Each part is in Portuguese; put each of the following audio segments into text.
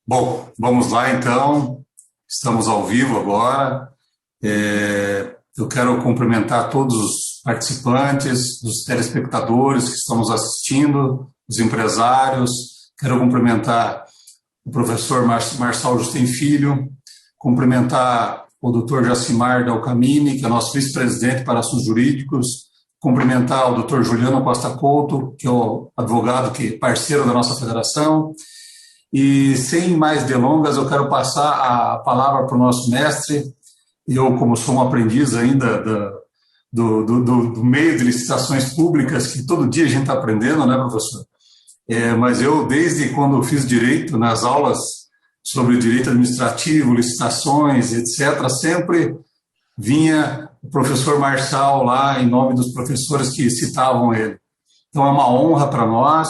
Bom, vamos lá então. Estamos ao vivo agora. Eu quero cumprimentar todos os participantes, os telespectadores que estão nos assistindo, os empresários. Quero cumprimentar o professor Marçal Justem Filho, cumprimentar o doutor Jacimar Dalcamini, que é nosso vice-presidente para assuntos jurídicos, cumprimentar o doutor Juliano Costa Couto, que é o advogado que é parceiro da nossa federação. E, sem mais delongas, eu quero passar a palavra para o nosso mestre. Eu, como sou um aprendiz ainda do meio de licitações públicas, que todo dia a gente está aprendendo, né, professor? Mas eu, desde quando fiz direito, nas aulas sobre direito administrativo, licitações, etc., sempre vinha o professor Marçal lá, em nome dos professores que citavam ele. Então, é uma honra para nós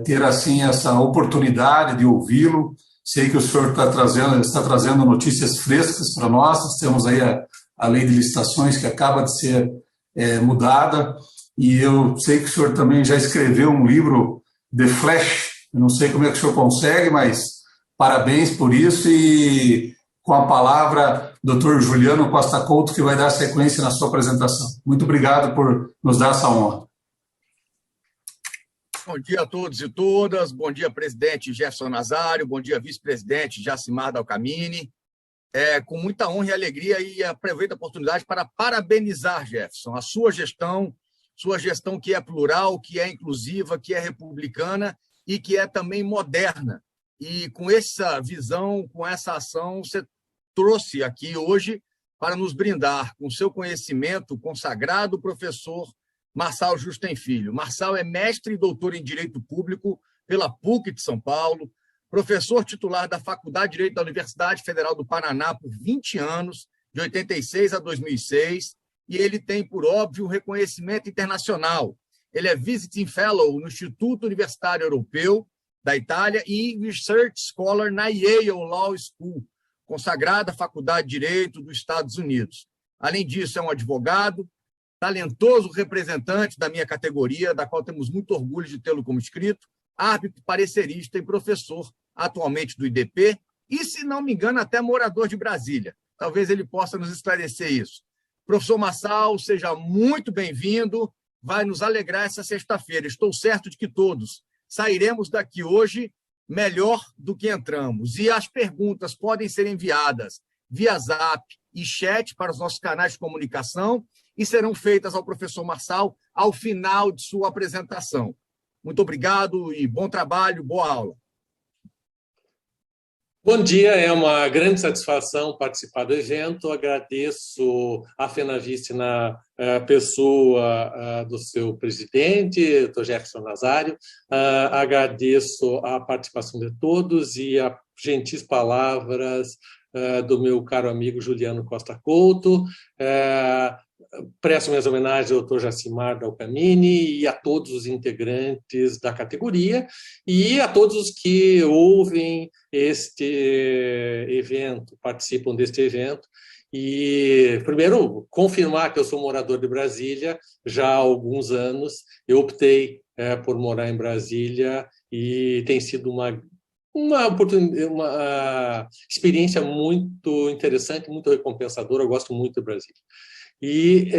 ter assim essa oportunidade de ouvi-lo. Sei que o senhor está trazendo notícias frescas para nós. Nós temos aí a lei de licitações que acaba de ser mudada, e eu sei que o senhor também já escreveu um livro de Flash. Eu não sei como é que o senhor consegue, mas parabéns por isso. E com a palavra, Dr. Juliano Costa Couto, que vai dar sequência na sua apresentação. Muito obrigado por nos dar essa honra. Bom dia a todos e todas, bom dia, presidente Jefferson Nazário, bom dia, vice-presidente Jacimar Dalcamini. Com muita honra e alegria, e aproveito a oportunidade para parabenizar, Jefferson, a sua gestão que é plural, que é inclusiva, que é republicana e que é também moderna. E com essa visão, com essa ação, você trouxe aqui hoje para nos brindar com seu conhecimento consagrado, professor Marçal Justem Filho. Marçal é mestre e doutor em Direito Público pela PUC de São Paulo, professor titular da Faculdade de Direito da Universidade Federal do Paraná por 20 anos, de 86 a 2006, e ele tem, por óbvio, um reconhecimento internacional. Ele é Visiting Fellow no Instituto Universitário Europeu da Itália e Research Scholar na Yale Law School, consagrada Faculdade de Direito dos Estados Unidos. Além disso, é um advogado, talentoso representante da minha categoria, da qual temos muito orgulho de tê-lo como inscrito, árbitro, parecerista e professor atualmente do IDP, e, se não me engano, até morador de Brasília. Talvez ele possa nos esclarecer isso. Professor Marçal, seja muito bem-vindo, vai nos alegrar essa sexta-feira. Estou certo de que todos sairemos daqui hoje melhor do que entramos. E as perguntas podem ser enviadas via Zap e chat para os nossos canais de comunicação, e serão feitas ao professor Marçal ao final de sua apresentação. Muito obrigado e bom trabalho, boa aula. Bom dia, é uma grande satisfação participar do evento. Agradeço a Fenavice na pessoa do seu presidente, Dr. Jefferson Nazário. Agradeço a participação de todos e as gentis palavras do meu caro amigo Juliano Costa Couto. Presto minhas homenagens ao Dr. Jacimar Dalcamini e a todos os integrantes da categoria e a todos os que ouvem este evento, participam deste evento. E, primeiro, confirmar que eu sou morador de Brasília já há alguns anos. Eu optei por morar em Brasília e tem sido uma experiência muito interessante, muito recompensadora. Eu gosto muito de Brasília. E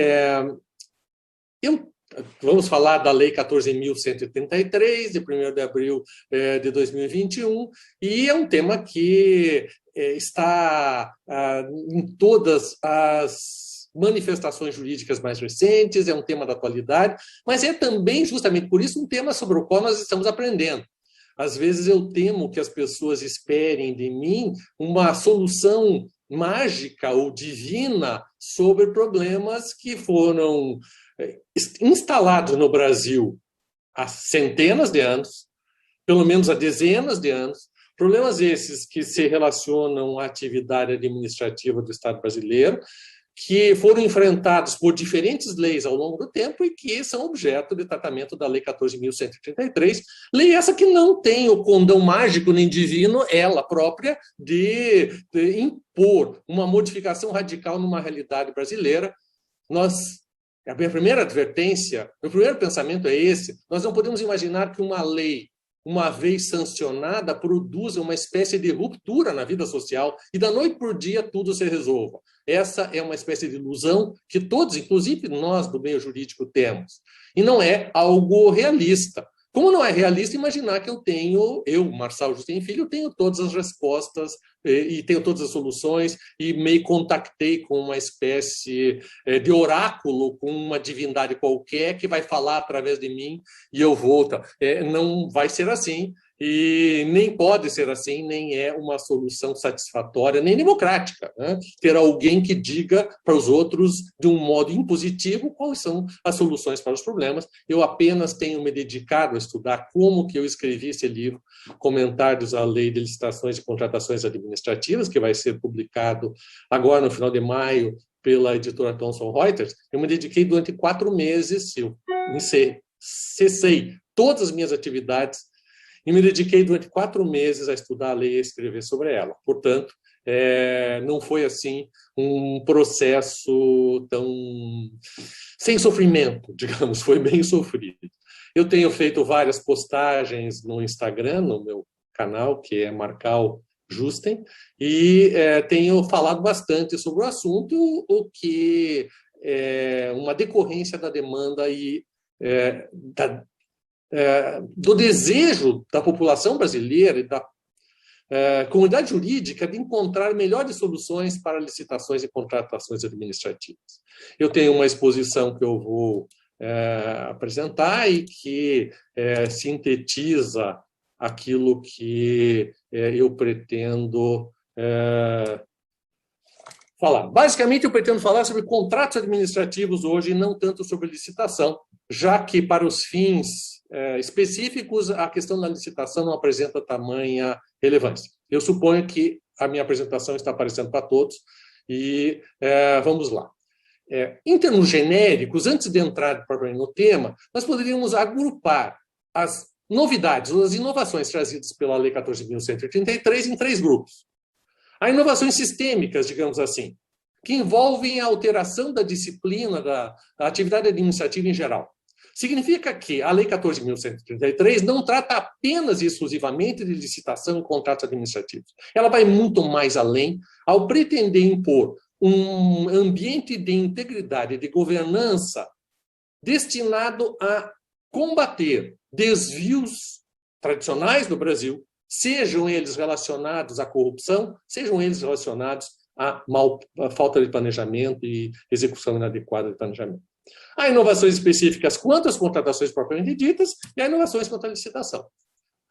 vamos falar da Lei 14.183, de 1º de abril de 2021, e é um tema que está em todas as manifestações jurídicas mais recentes, é um tema da atualidade, mas é também, justamente por isso, um tema sobre o qual nós estamos aprendendo. Às vezes eu temo que as pessoas esperem de mim uma solução mágica ou divina sobre problemas que foram instalados no Brasil há centenas de anos, pelo menos há dezenas de anos, problemas esses que se relacionam à atividade administrativa do Estado brasileiro, que foram enfrentados por diferentes leis ao longo do tempo e que são objeto de tratamento da Lei 14.133, lei essa que não tem o condão mágico nem divino, ela própria, de impor uma modificação radical numa realidade brasileira. A minha primeira advertência, meu primeiro pensamento é esse: nós não podemos imaginar que uma lei uma vez sancionada, produza uma espécie de ruptura na vida social e da noite por dia tudo se resolva. Essa é uma espécie de ilusão que todos, inclusive nós do meio jurídico, temos. E não é algo realista. Como não é realista imaginar que eu, Marçal Justin Filho, tenho todas as respostas e tenho todas as soluções e me contactei com uma espécie de oráculo, com uma divindade qualquer que vai falar através de mim e eu vou. Não vai ser assim e nem pode ser assim, nem é uma solução satisfatória, nem democrática, né? Ter alguém que diga para os outros, de um modo impositivo, quais são as soluções para os problemas. Eu apenas tenho me dedicado a estudar como que eu escrevi esse livro, Comentários à Lei de Licitações e Contratações Administrativas, que vai ser publicado agora no final de maio pela editora Thomson Reuters. Eu me dediquei durante 4 meses, eu cessei todas as minhas atividades e me dediquei durante 4 meses a estudar a lei e a escrever sobre ela. Portanto, não foi assim um processo tão sem sofrimento, digamos, foi bem sofrido. Eu tenho feito várias postagens no Instagram, no meu canal, que é Marçal Justin, e tenho falado bastante sobre o assunto, o que é uma decorrência da demanda e do desejo da população brasileira e da comunidade jurídica de encontrar melhores soluções para licitações e contratações administrativas. Eu tenho uma exposição que eu vou apresentar e que sintetiza aquilo que eu pretendo falar. Basicamente, eu pretendo falar sobre contratos administrativos hoje e não tanto sobre licitação, já que, para os fins específicos, a questão da licitação não apresenta tamanha relevância. Eu suponho que a minha apresentação está aparecendo para todos e vamos lá. Em termos genéricos, antes de entrar propriamente no tema, nós poderíamos agrupar as novidades, as inovações trazidas pela Lei 14.133 em 3 grupos. Há inovações sistêmicas, digamos assim, que envolvem a alteração da disciplina da atividade administrativa em geral. Significa que a Lei 14.133 não trata apenas e exclusivamente de licitação e contratos administrativos. Ela vai muito mais além ao pretender impor um ambiente de integridade e de governança destinado a combater desvios tradicionais no Brasil, sejam eles relacionados à corrupção, sejam eles relacionados à falta de planejamento e execução inadequada de planejamento. Há inovações específicas quanto às contratações propriamente ditas e há inovações quanto à licitação.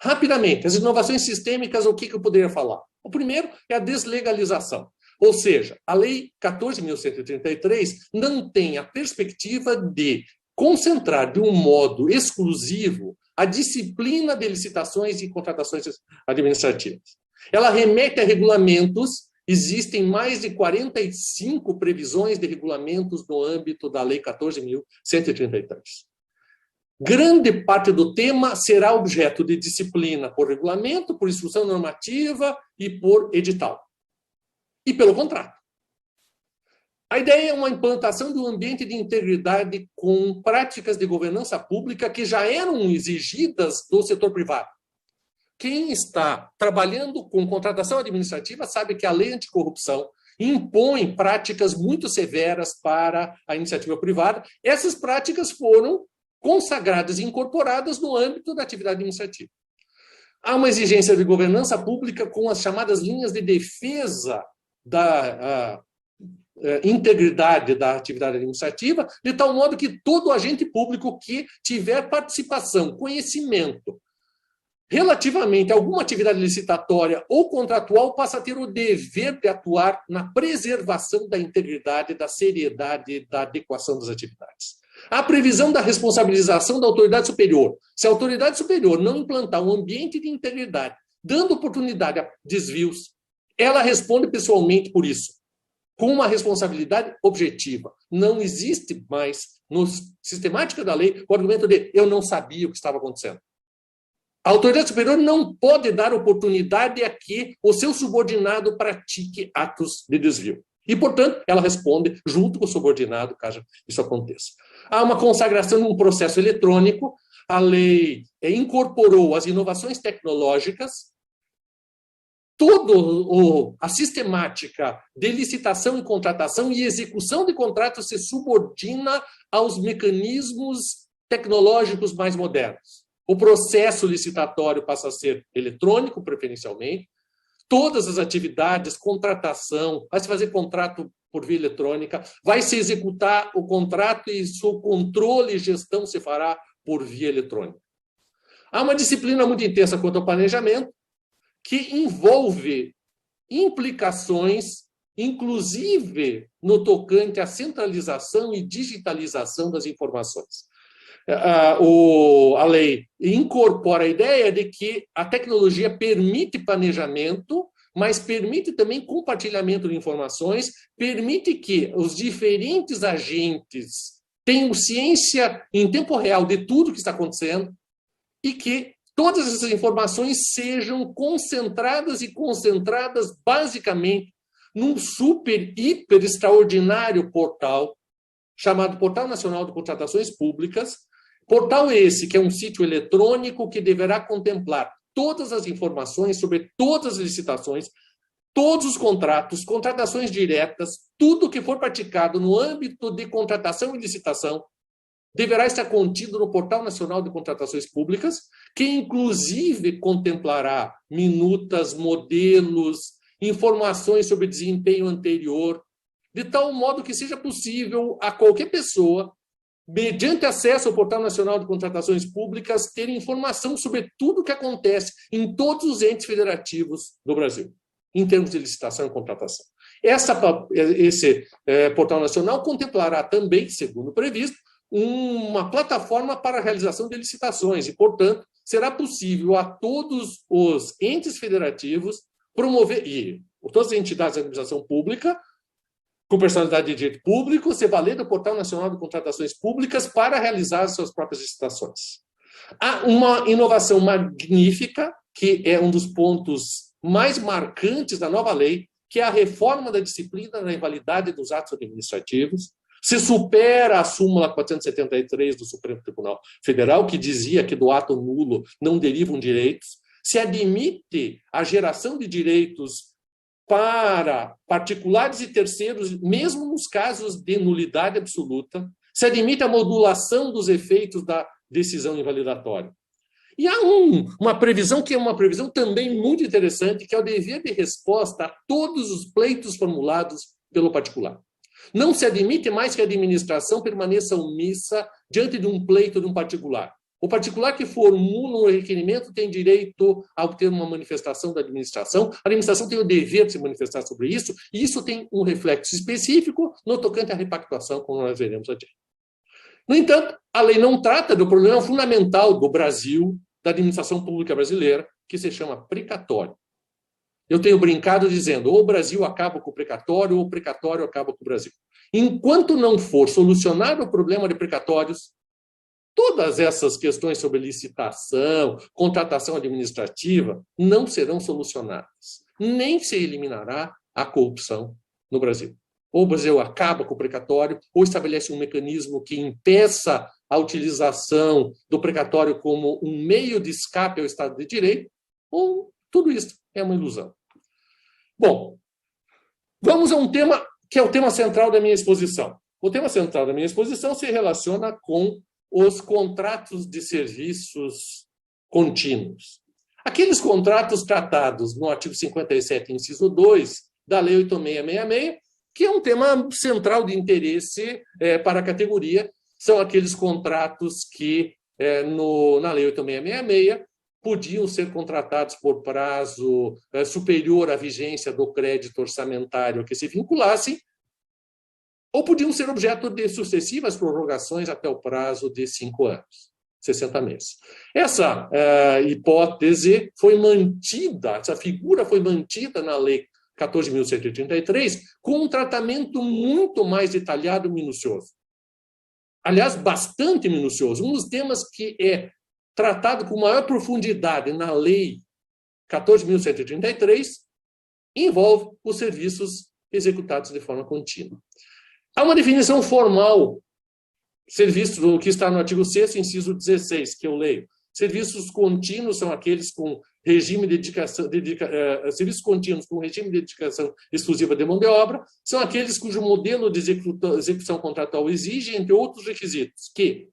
Rapidamente, as inovações sistêmicas, o que eu poderia falar? O primeiro é a deslegalização. Ou seja, a Lei 14.133 não tem a perspectiva de concentrar de um modo exclusivo a disciplina de licitações e contratações administrativas. Ela remete a regulamentos. Existem mais de 45 previsões de regulamentos no âmbito da Lei 14.133. Grande parte do tema será objeto de disciplina por regulamento, por instrução normativa e por edital. E pelo contrato. A ideia é uma implantação de um ambiente de integridade com práticas de governança pública que já eram exigidas do setor privado. Quem está trabalhando com contratação administrativa sabe que a lei anticorrupção impõe práticas muito severas para a iniciativa privada. Essas práticas foram consagradas e incorporadas no âmbito da atividade administrativa. Há uma exigência de governança pública com as chamadas linhas de defesa da integridade da atividade administrativa, de tal modo que todo agente público que tiver participação, conhecimento, relativamente a alguma atividade licitatória ou contratual, passa a ter o dever de atuar na preservação da integridade, da seriedade e da adequação das atividades. A previsão da responsabilização da autoridade superior. Se a autoridade superior não implantar um ambiente de integridade, dando oportunidade a desvios, ela responde pessoalmente por isso, com uma responsabilidade objetiva. Não existe mais, na sistemática da lei, o argumento de eu não sabia o que estava acontecendo. A autoridade superior não pode dar oportunidade a que o seu subordinado pratique atos de desvio. E, portanto, ela responde junto com o subordinado, caso isso aconteça. Há uma consagração de um processo eletrônico a lei incorporou as inovações tecnológicas, toda a sistemática de licitação e contratação e execução de contratos se subordina aos mecanismos tecnológicos mais modernos. O processo licitatório passa a ser eletrônico, preferencialmente. Todas as atividades, contratação, vai se fazer contrato por via eletrônica, vai se executar o contrato e seu controle e gestão se fará por via eletrônica. Há uma disciplina muito intensa quanto ao planejamento, que envolve implicações, inclusive no tocante à centralização e digitalização das informações. A lei incorpora a ideia de que a tecnologia permite planejamento, mas permite também compartilhamento de informações, permite que os diferentes agentes tenham ciência em tempo real de tudo que está acontecendo e que todas essas informações sejam concentradas basicamente num super, hiper extraordinário portal chamado Portal Nacional de Contratações Públicas. Portal esse que é um sítio eletrônico que deverá contemplar todas as informações sobre todas as licitações, todos os contratos, contratações diretas, tudo que for praticado no âmbito de contratação e licitação, deverá estar contido no Portal Nacional de Contratações Públicas, que inclusive contemplará minutas, modelos, informações sobre desempenho anterior, de tal modo que seja possível a qualquer pessoa, mediante acesso ao Portal Nacional de Contratações Públicas, ter informação sobre tudo o que acontece em todos os entes federativos do Brasil, em termos de licitação e contratação. Esse Portal Nacional contemplará também, segundo previsto, uma plataforma para a realização de licitações e, portanto, será possível a todos os entes federativos promover, e todas as entidades de administração pública, com personalidade de direito público, se valer do Portal Nacional de Contratações Públicas para realizar as suas próprias licitações. Há uma inovação magnífica, que é um dos pontos mais marcantes da nova lei, que é a reforma da disciplina da invalidade dos atos administrativos. Se supera a súmula 473 do Supremo Tribunal Federal, que dizia que do ato nulo não derivam direitos. Se admite a geração de direitos para particulares e terceiros, mesmo nos casos de nulidade absoluta. Se admite a modulação dos efeitos da decisão invalidatória. E há uma previsão que é uma previsão também muito interessante, que é o dever de resposta a todos os pleitos formulados pelo particular. Não se admite mais que a administração permaneça omissa diante de um pleito de um particular. O particular que formula um requerimento tem direito a obter uma manifestação da administração. A administração tem o dever de se manifestar sobre isso, e isso tem um reflexo específico no tocante à repactuação, como nós veremos adiante. No entanto, a lei não trata do problema fundamental do Brasil, da administração pública brasileira, que se chama precatório. Eu tenho brincado dizendo, ou o Brasil acaba com o precatório, ou o precatório acaba com o Brasil. Enquanto não for solucionado o problema de precatórios, todas essas questões sobre licitação, contratação administrativa, não serão solucionadas. Nem se eliminará a corrupção no Brasil. Ou o Brasil acaba com o precatório, ou estabelece um mecanismo que impeça a utilização do precatório como um meio de escape ao Estado de Direito, ou tudo isso é uma ilusão. Bom, vamos a um tema que é o tema central da minha exposição. O tema central da minha exposição se relaciona com os contratos de serviços contínuos. Aqueles contratos tratados no artigo 57, inciso 2, da Lei 8666, que é um tema central de interesse para a categoria, são aqueles contratos que, na Lei 8666, podiam ser contratados por prazo superior à vigência do crédito orçamentário que se vinculassem, ou podiam ser objeto de sucessivas prorrogações até o prazo de 5 anos, 60 meses. Essa hipótese foi mantida, essa figura foi mantida na Lei 14.133, com um tratamento muito mais detalhado e minucioso. Aliás, bastante minucioso. Um dos temas que é tratado com maior profundidade na Lei 14.133 envolve os serviços executados de forma contínua. Há uma definição formal serviços, o que está no artigo 6º, inciso 16, que eu leio. Serviços contínuos são aqueles com regime de dedicação, serviços contínuos com regime de dedicação exclusiva de mão de obra, são aqueles cujo modelo de execução contratual exige, entre outros requisitos, que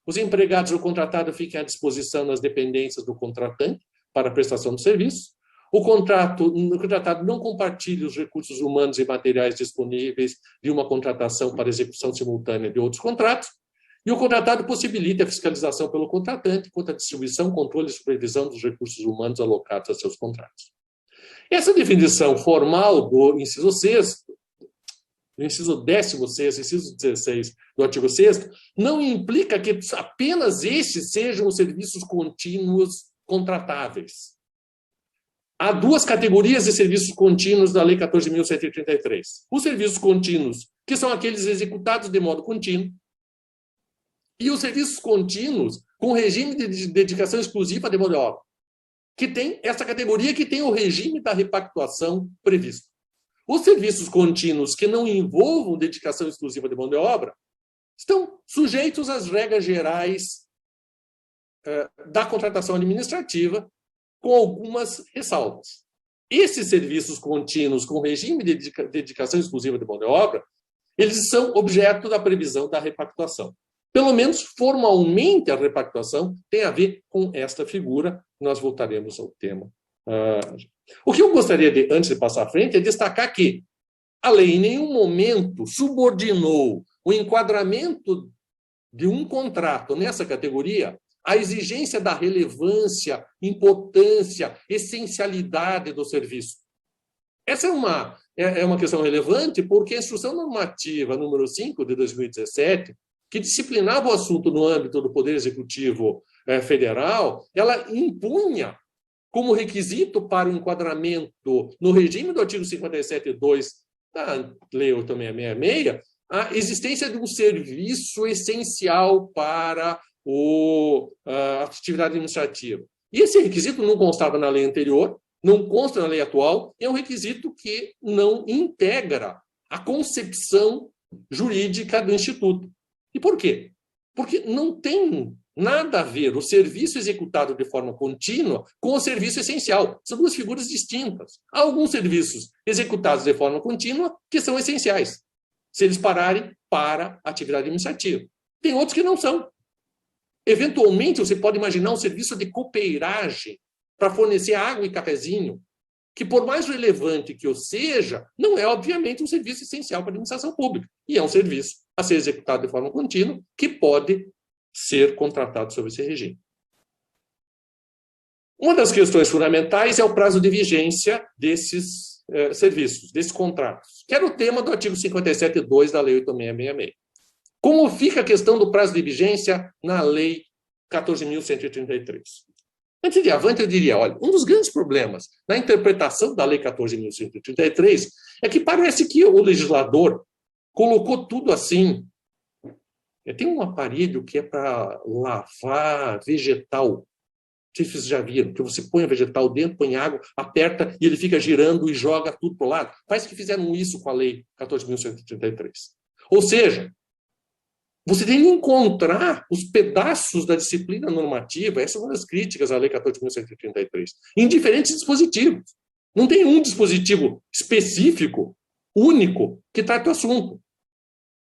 os empregados ou contratado fiquem à disposição nas dependências do contratante para a prestação do serviço, o contratado não compartilhe os recursos humanos e materiais disponíveis de uma contratação para execução simultânea de outros contratos, e o contratado possibilita a fiscalização pelo contratante quanto à distribuição, controle e supervisão dos recursos humanos alocados a seus contratos. Essa definição formal do inciso 6º, do inciso 16º, inciso 16 do artigo 6º, não implica que apenas estes sejam os serviços contínuos contratáveis. Há duas categorias de serviços contínuos da Lei 14.133. Os serviços contínuos, que são aqueles executados de modo contínuo, e os serviços contínuos com regime de dedicação exclusiva de mão de obra, que tem essa categoria que tem o regime da repactuação previsto. Os serviços contínuos que não envolvam dedicação exclusiva de mão de obra estão sujeitos às regras gerais da contratação administrativa, com algumas ressalvas. Esses serviços contínuos com regime de dedicação exclusiva de mão de obra, eles são objeto da previsão da repactuação. Pelo menos formalmente a repactuação tem a ver com esta figura. Nós voltaremos ao tema. O que eu gostaria de, antes de passar à frente, é destacar que a lei em nenhum momento subordinou o enquadramento de um contrato nessa categoria à exigência da relevância, importância, essencialidade do serviço. Essa é uma questão relevante porque a Instrução Normativa número 5 de 2017, que disciplinava o assunto no âmbito do Poder Executivo Federal, ela impunha como requisito para o enquadramento no regime do artigo 57.2 da Lei 8.666 a existência de um serviço essencial para a atividade administrativa. E esse requisito não constava na lei anterior, não consta na lei atual, é um requisito que não integra a concepção jurídica do Instituto. E por quê? Porque não tem nada a ver o serviço executado de forma contínua com o serviço essencial. São duas figuras distintas. Há alguns serviços executados de forma contínua que são essenciais, se eles pararem para a atividade administrativa. Tem outros que não são. Eventualmente, você pode imaginar um serviço de copeiragem para fornecer água e cafezinho, que por mais relevante que o seja, não é, obviamente, um serviço essencial para a administração pública. E é um serviço a ser executado de forma contínua que pode ser contratado sob esse regime. Uma das questões fundamentais é o prazo de vigência desses serviços, desses contratos, que era o tema do artigo 57.2 da Lei 8.666. Como fica a questão do prazo de vigência na Lei 14.133? Antes de avante, eu diria, olha, um dos grandes problemas na interpretação da Lei 14.133 é que parece que o legislador colocou tudo assim. Tem um aparelho que é para lavar vegetal. Vocês já viram, que você põe o vegetal dentro, põe água, aperta e ele fica girando e joga tudo para o lado. Parece que fizeram isso com a Lei 14.133. Ou seja, você tem que encontrar os pedaços da disciplina normativa, essa é uma das críticas à Lei 14.133, em diferentes dispositivos. Não tem um dispositivo específico, único, que trata o assunto.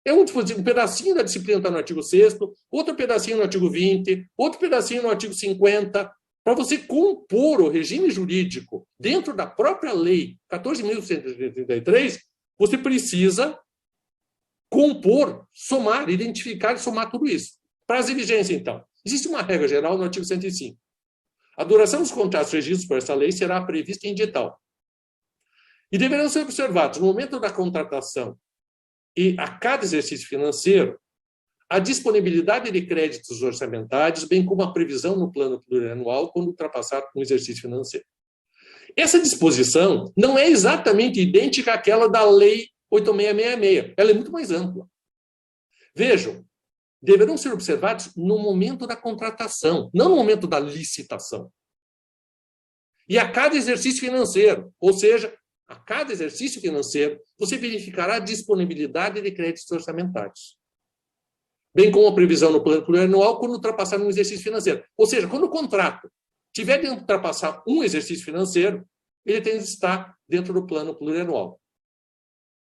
É um dispositivo, um pedacinho da disciplina está no artigo 6º, outro pedacinho no artigo 20, outro pedacinho no artigo 50, para você compor o regime jurídico dentro da própria Lei 14.133, você precisa compor, somar, identificar e somar tudo isso. Prazo de vigência, então. Existe uma regra geral no artigo 105. A duração dos contratos regidos por essa lei será prevista em edital. E deverão ser observados, no momento da contratação e a cada exercício financeiro, a disponibilidade de créditos orçamentários, bem como a previsão no plano plurianual quando ultrapassar um exercício financeiro. Essa disposição não é exatamente idêntica àquela da Lei 8.666. Ela é muito mais ampla. Vejam, deverão ser observados no momento da contratação, não no momento da licitação. E a cada exercício financeiro, ou seja, a cada exercício financeiro, você verificará a disponibilidade de créditos orçamentários. bem como a previsão no plano plurianual quando ultrapassar um exercício financeiro. Ou seja, quando o contrato tiver de ultrapassar um exercício financeiro, ele tem que estar dentro do plano plurianual.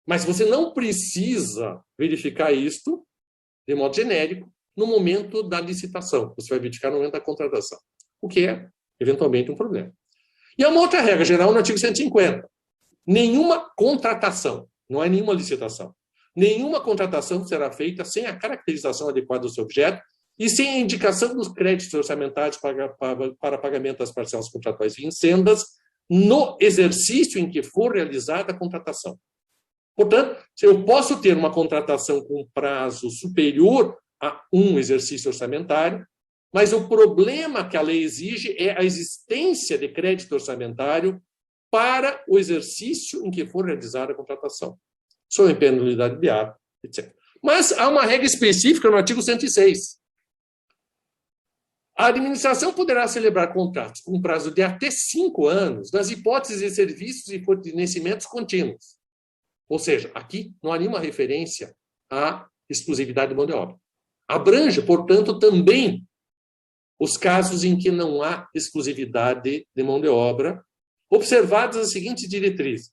Mas você não precisa verificar isto, de modo genérico, no momento da licitação. Você vai verificar no momento da contratação, o que é, eventualmente, um problema. E há uma outra regra geral no artigo 150. Nenhuma contratação, não é nenhuma licitação, nenhuma contratação será feita sem a caracterização adequada do seu objeto e sem a indicação dos créditos orçamentários para pagamento das parcelas contratuais vincendas no exercício em que for realizada a contratação. Portanto, eu posso ter uma contratação com prazo superior a um exercício orçamentário, mas o problema que a lei exige é a existência de crédito orçamentário para o exercício em que for realizada a contratação, sob pena de nulidade de ato, etc. Mas há uma regra específica no artigo 106. A administração poderá celebrar contratos com prazo de até 5 anos nas hipóteses de serviços e fornecimentos contínuos. Ou seja, aqui não há nenhuma referência à exclusividade de mão de obra. Abrange, portanto, também os casos em que não há exclusividade de mão de obra, observadas as seguintes diretrizes.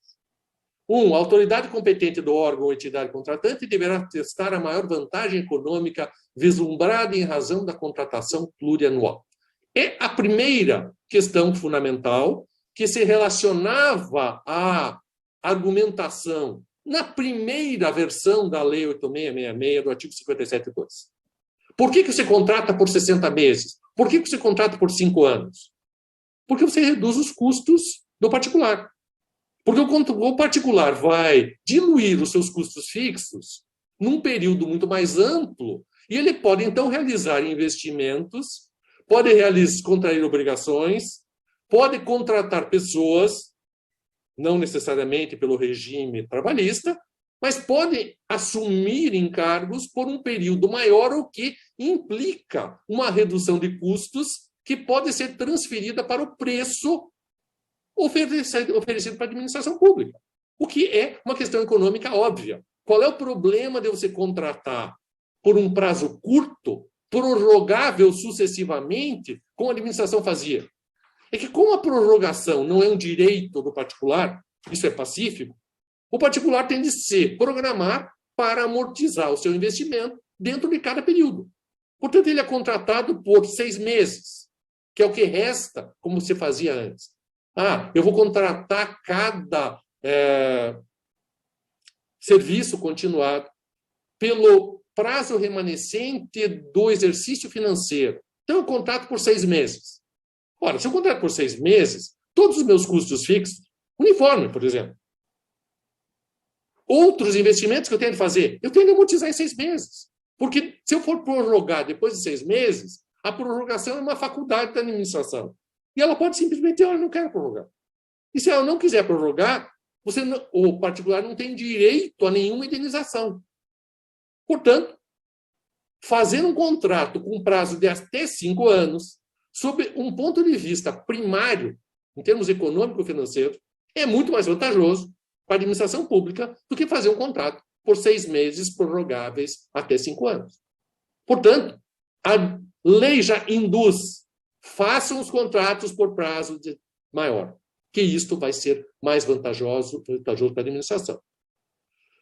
1. A autoridade competente do órgão ou entidade contratante deverá testar a maior vantagem econômica vislumbrada em razão da contratação plurianual. É a primeira questão fundamental que se relacionava à argumentação na primeira versão da Lei 8666 do artigo 57.2. Por que você contrata por 60 meses? Por que você contrata por 5 anos? Porque você reduz os custos do particular. Porque o particular vai diluir os seus custos fixos num período muito mais amplo e ele pode, então, realizar investimentos, pode contrair obrigações, pode contratar pessoas, não necessariamente pelo regime trabalhista, mas pode assumir encargos por um período maior, o que implica uma redução de custos que pode ser transferida para o preço oferecido para a administração pública, o que é uma questão econômica óbvia. Qual é o problema de você contratar por um prazo curto, prorrogável sucessivamente, como a administração fazia? É que, como a prorrogação não é um direito do particular, isso é pacífico, o particular tem de se programar para amortizar o seu investimento dentro de cada período. Portanto, ele é contratado por 6 meses, que é o que resta, como se fazia antes. Eu vou contratar cada serviço continuado pelo prazo remanescente do exercício financeiro. Então, eu contrato por 6 meses. Ora, se eu contrato por 6 meses, todos os meus custos fixos, uniforme, por exemplo, outros investimentos que eu tenho de fazer, eu tenho de amortizar em 6 meses. Porque se eu for prorrogar depois de 6 meses, a prorrogação é uma faculdade da administração. E ela pode simplesmente dizer, eu não quero prorrogar. E se ela não quiser prorrogar, o particular não tem direito a nenhuma indenização. Portanto, fazer um contrato com prazo de até 5 anos, sob um ponto de vista primário, em termos econômico-financeiros, é muito mais vantajoso para a administração pública do que fazer um contrato por 6 meses prorrogáveis até 5 anos. Portanto, a lei já induz, façam os contratos por prazo maior, que isto vai ser mais vantajoso para a administração.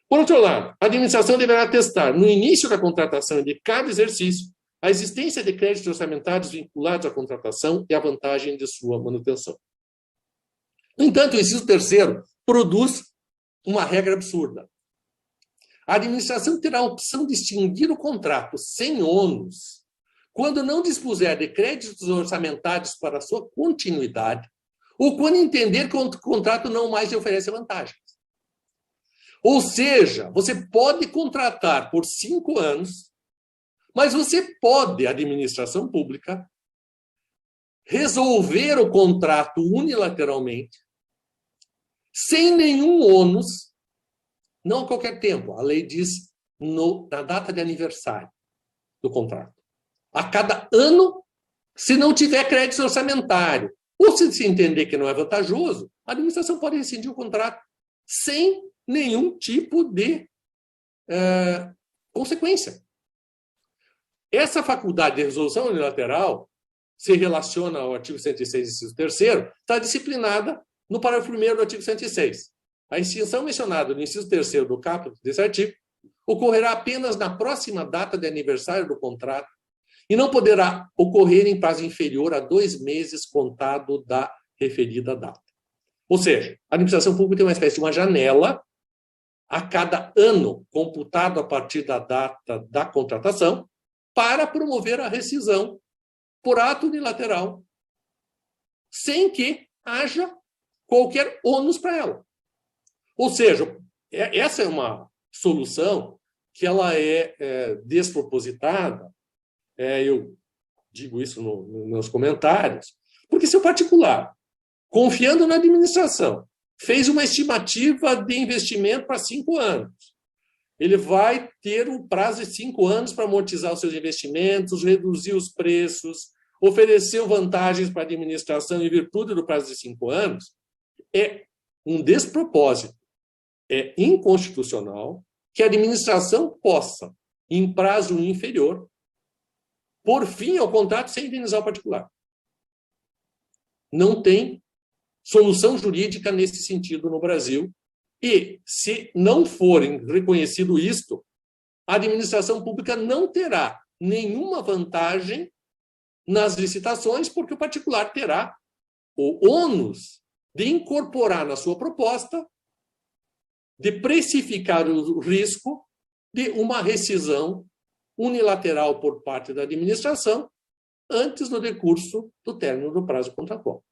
Por outro lado, a administração deverá testar, no início da contratação de cada exercício, a existência de créditos orçamentários vinculados à contratação e a vantagem de sua manutenção. No entanto, o inciso 3º produz uma regra absurda. A administração terá a opção de extinguir o contrato sem ônus quando não dispuser de créditos orçamentários para sua continuidade ou quando entender que o contrato não mais lhe oferece vantagens. Ou seja, você pode contratar por 5 anos, mas você pode, administração pública, resolver o contrato unilateralmente, sem nenhum ônus, não a qualquer tempo. A lei diz na data de aniversário do contrato. A cada ano, se não tiver crédito orçamentário, ou se entender que não é vantajoso, a administração pode rescindir o contrato sem nenhum tipo de consequência. Essa faculdade de resolução unilateral se relaciona ao artigo 106, inciso 3º, está disciplinada no parágrafo 1º do artigo 106. A extinção mencionada no inciso 3º do caput desse artigo ocorrerá apenas na próxima data de aniversário do contrato e não poderá ocorrer em prazo inferior a 2 meses contado da referida data. Ou seja, a administração pública tem uma espécie de uma janela a cada ano, computado a partir da data da contratação, para promover a rescisão por ato unilateral, sem que haja qualquer ônus para ela. Ou seja, essa é uma solução que ela é despropositada, eu digo isso nos comentários, porque se o particular, confiando na administração, fez uma estimativa de investimento para 5 anos, ele vai ter um prazo de 5 anos para amortizar os seus investimentos, reduzir os preços, ofereceu vantagens para a administração em virtude do prazo de 5 anos, é um despropósito, é inconstitucional que a administração possa, em prazo inferior, por fim ao contrato sem indenizar o particular. Não tem solução jurídica nesse sentido no Brasil. E, se não for reconhecido isto, a administração pública não terá nenhuma vantagem nas licitações, porque o particular terá o ônus de incorporar na sua proposta, de precificar o risco de uma rescisão unilateral por parte da administração antes do decurso do término do prazo contratual.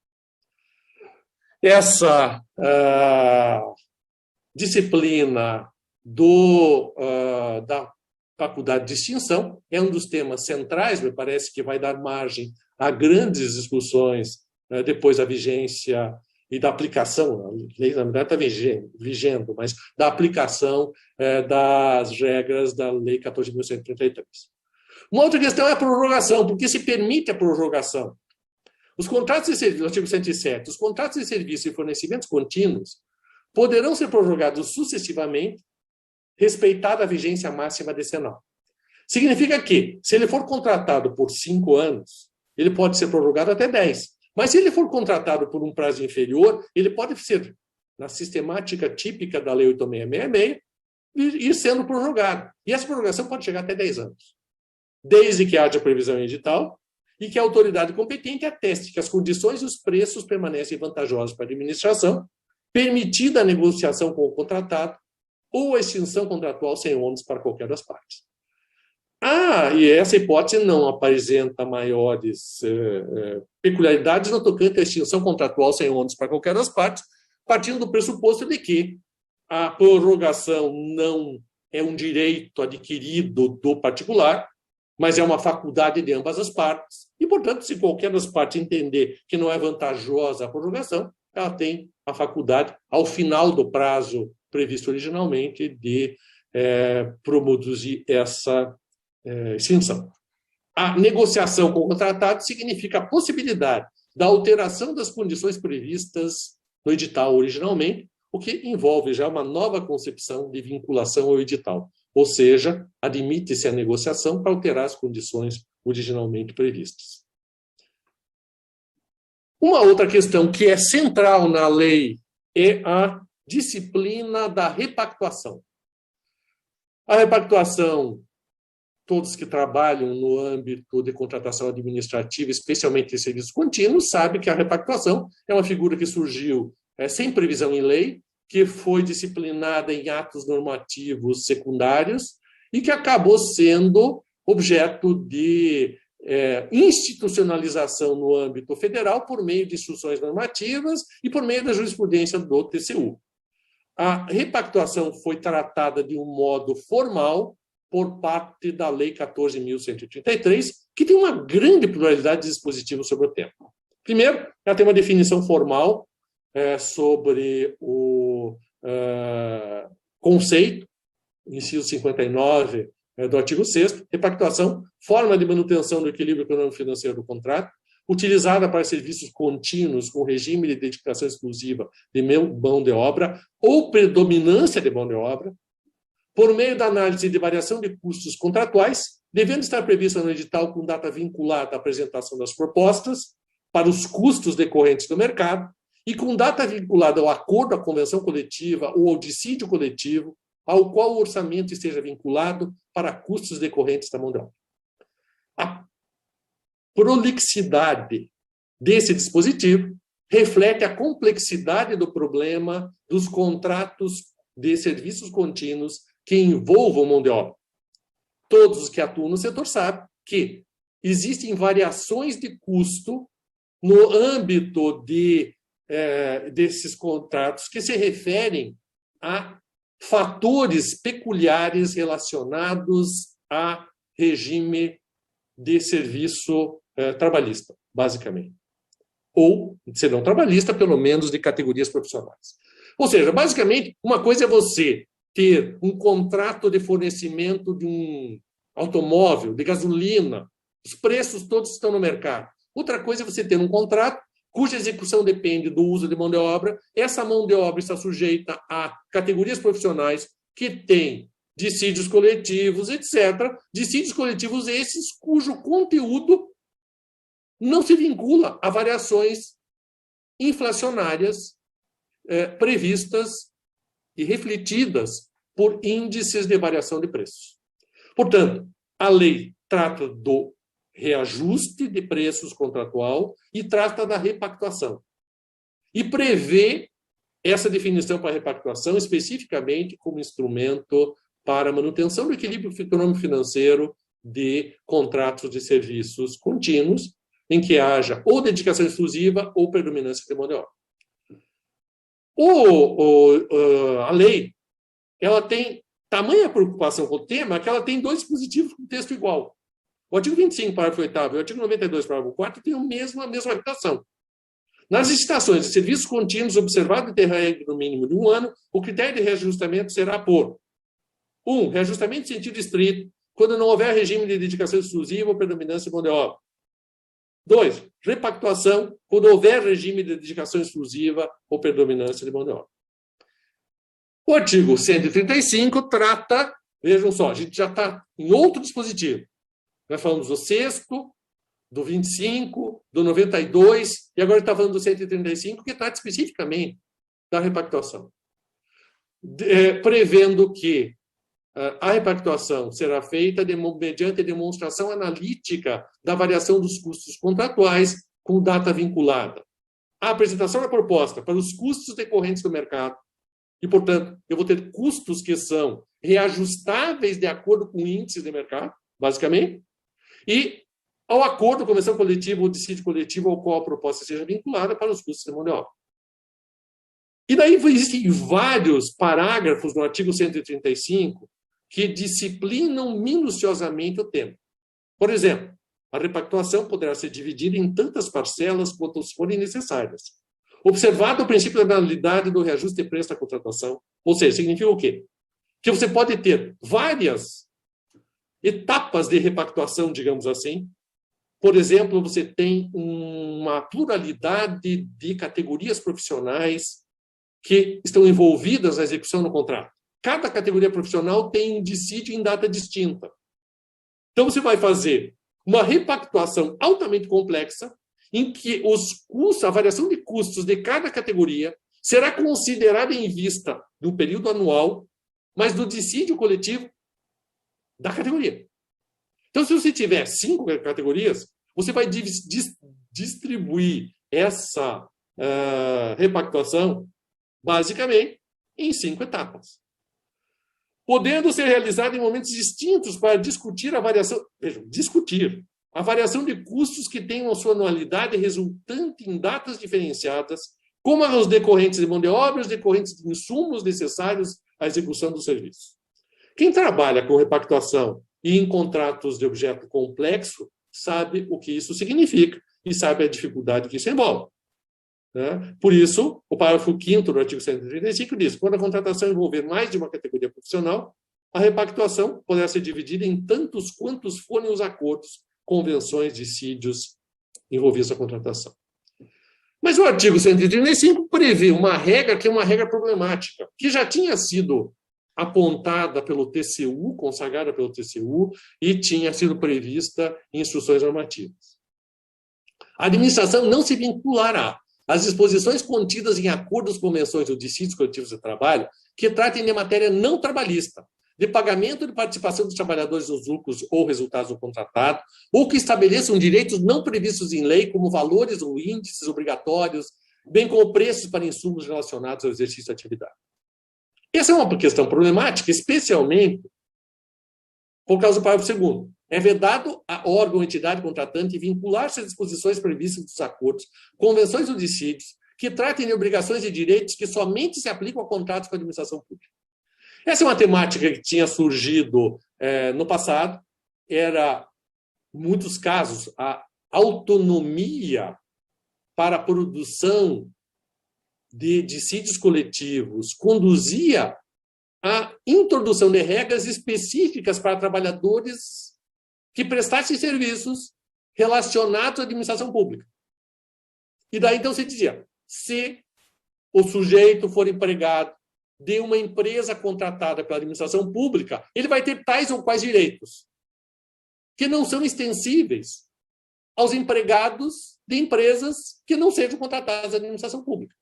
Essa disciplina da faculdade de extinção é um dos temas centrais, me parece que vai dar margem a grandes discussões depois da vigência e da aplicação, a lei na verdade está vigendo, mas da aplicação das regras da Lei 14.133. Uma outra questão é a prorrogação, porque se permite a prorrogação. Os contratos de serviço, artigo 107, os contratos de serviço e fornecimentos contínuos poderão ser prorrogados sucessivamente, respeitada a vigência máxima decenal. Significa que, se ele for contratado por 5 anos, ele pode ser prorrogado até 10. Mas se ele for contratado por um prazo inferior, ele pode ser, na sistemática típica da Lei 8.666, ir sendo prorrogado. E essa prorrogação pode chegar até 10 anos. Desde que haja previsão em edital e que a autoridade competente ateste que as condições e os preços permanecem vantajosos para a administração, permitida a negociação com o contratado ou a extinção contratual sem ônus para qualquer das partes. E essa hipótese não apresenta maiores peculiaridades no tocante à extinção contratual sem ônus para qualquer das partes, partindo do pressuposto de que a prorrogação não é um direito adquirido do particular, mas é uma faculdade de ambas as partes, e, portanto, se qualquer das partes entender que não é vantajosa a prorrogação, ela tem a faculdade, ao final do prazo previsto originalmente, de produzir essa extinção. A negociação com o contratado significa a possibilidade da alteração das condições previstas no edital originalmente, o que envolve já uma nova concepção de vinculação ao edital, ou seja, admite-se a negociação para alterar as condições originalmente previstas. Uma outra questão que é central na lei é a disciplina da repactuação. A repactuação, todos que trabalham no âmbito de contratação administrativa, especialmente em serviços contínuos, sabem que a repactuação é uma figura que surgiu sem previsão em lei, que foi disciplinada em atos normativos secundários e que acabou sendo objeto de institucionalização no âmbito federal por meio de instruções normativas e por meio da jurisprudência do TCU. A repactuação foi tratada de um modo formal por parte da Lei 14.133, que tem uma grande pluralidade de dispositivos sobre o tema. Primeiro, ela tem uma definição formal sobre o conceito, inciso 59 do artigo 6º, repactuação, forma de manutenção do equilíbrio econômico-financeiro do contrato, utilizada para serviços contínuos com regime de dedicação exclusiva de mão de obra ou predominância de mão de obra, por meio da análise de variação de custos contratuais devendo estar prevista no edital com data vinculada à apresentação das propostas para os custos decorrentes do mercado e com data vinculada ao acordo, à convenção coletiva ou ao dissídio coletivo, ao qual o orçamento esteja vinculado para custos decorrentes da mão de obra. A prolixidade desse dispositivo reflete a complexidade do problema dos contratos de serviços contínuos que envolvam mão de obra. Todos os que atuam no setor sabem que existem variações de custo no âmbito desses contratos que se referem a fatores peculiares relacionados a regime de serviço trabalhista, basicamente. Ou, se não trabalhista, pelo menos de categorias profissionais. Ou seja, basicamente, uma coisa é você ter um contrato de fornecimento de um automóvel, de gasolina, os preços todos estão no mercado. Outra coisa é você ter um contrato cuja execução depende do uso de mão de obra. Essa mão de obra está sujeita a categorias profissionais que têm dissídios coletivos, etc. Dissídios coletivos esses cujo conteúdo não se vincula a variações inflacionárias previstas e refletidas por índices de variação de preços. Portanto, a lei trata do reajuste de preços contratual e trata da repactuação. E prevê essa definição para repactuação especificamente como instrumento para a manutenção do equilíbrio econômico-financeiro de contratos de serviços contínuos, em que haja ou dedicação exclusiva ou predominância de mão de obra. A lei ela tem tamanha preocupação com o tema que ela tem dois dispositivos com texto igual. O artigo 25, parágrafo 8º, e o artigo 92, parágrafo 4º, tem a mesma redação. Nas licitações de serviços contínuos, observado em interregno no mínimo de 1 ano, o critério de reajustamento será por 1. Reajustamento em sentido estrito, quando não houver regime de dedicação exclusiva ou predominância de mão de obra. 2. Repactuação, quando houver regime de dedicação exclusiva ou predominância de mão de obra. O artigo 135 trata, vejam só, a gente já está em outro dispositivo. Nós falamos do 6º, do 25, do 92, e agora está falando do 135, que trata especificamente da repactuação. Prevendo que a repactuação será feita mediante demonstração analítica da variação dos custos contratuais com data vinculada. A apresentação da proposta para os custos decorrentes do mercado, e, portanto, eu vou ter custos que são reajustáveis de acordo com índices de mercado, basicamente, e ao acordo, convenção coletiva ou dissídio coletivo ao qual a proposta seja vinculada para os custos de mão de obra. E daí existem vários parágrafos no artigo 135 que disciplinam minuciosamente o tema. Por exemplo, a repactuação poderá ser dividida em tantas parcelas quanto forem necessárias. Observado o princípio da anualidade do reajuste de preço da contratação, ou seja, significa o quê? Que você pode ter várias etapas de repactuação, digamos assim. Por exemplo, você tem uma pluralidade de categorias profissionais que estão envolvidas na execução do contrato. Cada categoria profissional tem um dissídio em data distinta. Então, você vai fazer uma repactuação altamente complexa, em que os custos, a variação de custos de cada categoria será considerada em vista do período anual, mas do dissídio coletivo da categoria. Então, se você tiver 5 categorias, você vai distribuir essa repactuação, basicamente, em 5 etapas. Podendo ser realizada em momentos distintos para discutir a variação, vejam, discutir a variação de custos que tenham a sua anualidade resultante em datas diferenciadas, como os decorrentes de mão de obra e os decorrentes de insumos necessários à execução do serviço. Quem trabalha com repactuação e em contratos de objeto complexo sabe o que isso significa e sabe a dificuldade que isso envolve. Por isso, o parágrafo 5º do artigo 135 diz: quando a contratação envolver mais de uma categoria profissional, a repactuação poderá ser dividida em tantos quantos forem os acordos, convenções, dissídios envolvidos na contratação. Mas o artigo 135 prevê uma regra que é uma regra problemática, que já tinha sido apontada pelo TCU, consagrada pelo TCU, e tinha sido prevista em instruções normativas. A administração não se vinculará às disposições contidas em acordos, convenções ou dissídios coletivos de trabalho que tratem de matéria não trabalhista, de pagamento de participação dos trabalhadores nos lucros ou resultados do contratado, ou que estabeleçam direitos não previstos em lei, como valores ou índices obrigatórios, bem como preços para insumos relacionados ao exercício da atividade. Essa é uma questão problemática, especialmente por causa do parágrafo 2º. É vedado a órgão ou entidade contratante vincular-se às disposições previstas dos acordos, convenções ou dissídios, que tratem de obrigações e direitos que somente se aplicam a contratos com a administração pública. Essa é uma temática que tinha surgido no passado, era, em muitos casos, a autonomia para a produção de dissídios coletivos conduzia à introdução de regras específicas para trabalhadores que prestassem serviços relacionados à administração pública. E daí, então, se dizia, se o sujeito for empregado de uma empresa contratada pela administração pública, ele vai ter tais ou quais direitos, que não são extensíveis aos empregados de empresas que não sejam contratadas da administração pública.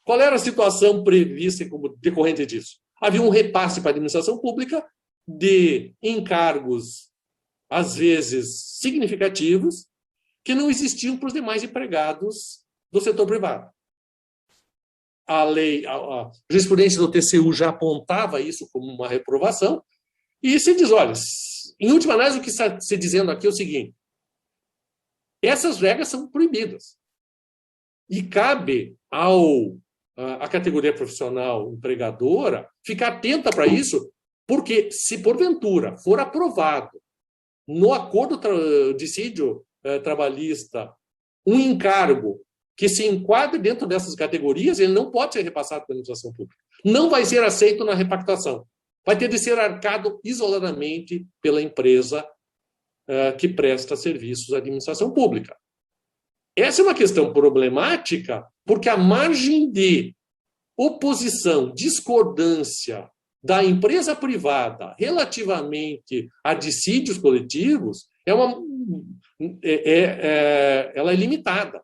Qual era a situação prevista como decorrente disso? Havia um repasse para a administração pública de encargos, às vezes significativos, que não existiam para os demais empregados do setor privado. A jurisprudência do TCU já apontava isso como uma reprovação, e se diz, olha, em última análise, o que está se dizendo aqui é o seguinte: essas regras são proibidas. E cabe à categoria profissional empregadora ficar atenta para isso, porque se porventura for aprovado no acordo dissídio trabalhista um encargo que se enquadre dentro dessas categorias, ele não pode ser repassado pela administração pública. Não vai ser aceito na repactuação. Vai ter de ser arcado isoladamente pela empresa que presta serviços à administração pública. Essa é uma questão problemática, porque a margem de oposição, discordância da empresa privada relativamente a dissídios coletivos ela é limitada.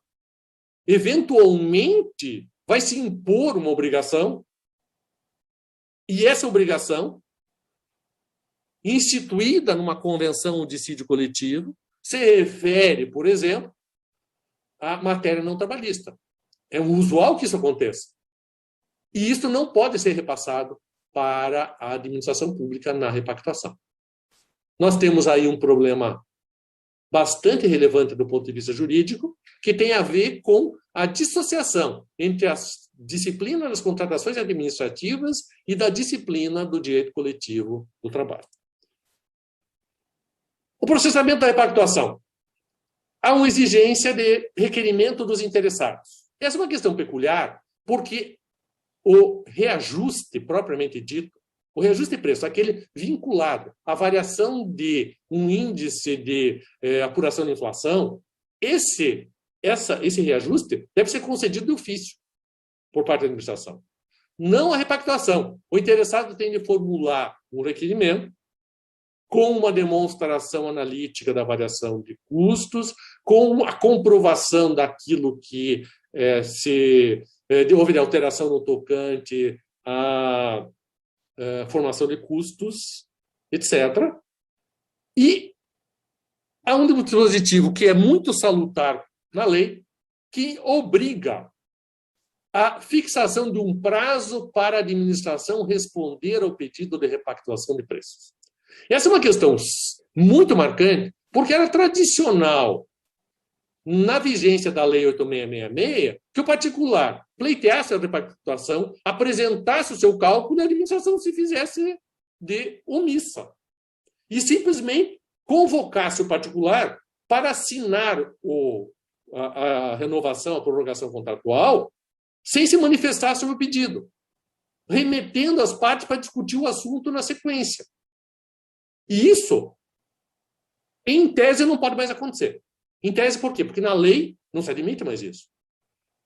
Eventualmente, vai se impor uma obrigação, e essa obrigação, instituída numa convenção de dissídio coletivo, se refere, por exemplo, à matéria não trabalhista. É usual que isso aconteça. E isso não pode ser repassado para a administração pública na repactuação. Nós temos aí um problema bastante relevante do ponto de vista jurídico, que tem a ver com a dissociação entre as disciplinas das contratações administrativas e da disciplina do direito coletivo do trabalho. O processamento da repactuação. Há uma exigência de requerimento dos interessados. Essa é uma questão peculiar, porque o reajuste, propriamente dito, o reajuste de preço, aquele vinculado à variação de um índice de apuração de inflação, esse reajuste deve ser concedido de ofício por parte da administração. Não a repactuação. O interessado tem de formular um requerimento com uma demonstração analítica da variação de custos, com a comprovação daquilo que houve de alteração no tocante à formação de custos, etc. E há um dispositivo que é muito salutar na lei, que obriga a fixação de um prazo para a administração responder ao pedido de repactuação de preços. Essa é uma questão muito marcante, porque era tradicional, na vigência da Lei 8666, que o particular pleiteasse a repactuação, apresentasse o seu cálculo e a administração se fizesse de omissa. E simplesmente convocasse o particular para assinar a renovação, a prorrogação contratual, sem se manifestar sobre o pedido, remetendo as partes para discutir o assunto na sequência. E isso, em tese, não pode mais acontecer. Em tese, por quê? Porque na lei não se admite mais isso.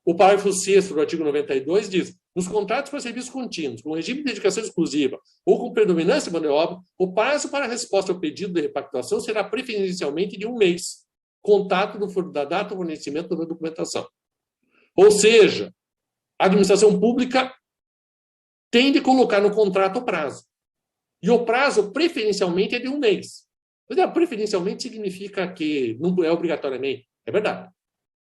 O parágrafo 6º do artigo 92 diz: nos contratos para serviços contínuos, com regime de dedicação exclusiva ou com predominância de mão de obra, o prazo para a resposta ao pedido de repactuação será preferencialmente de 1 mês, contado da data do fornecimento da documentação. Ou seja, a administração pública tem de colocar no contrato o prazo. E o prazo, preferencialmente, é de 1 mês. Preferencialmente significa que não é obrigatoriamente. É verdade.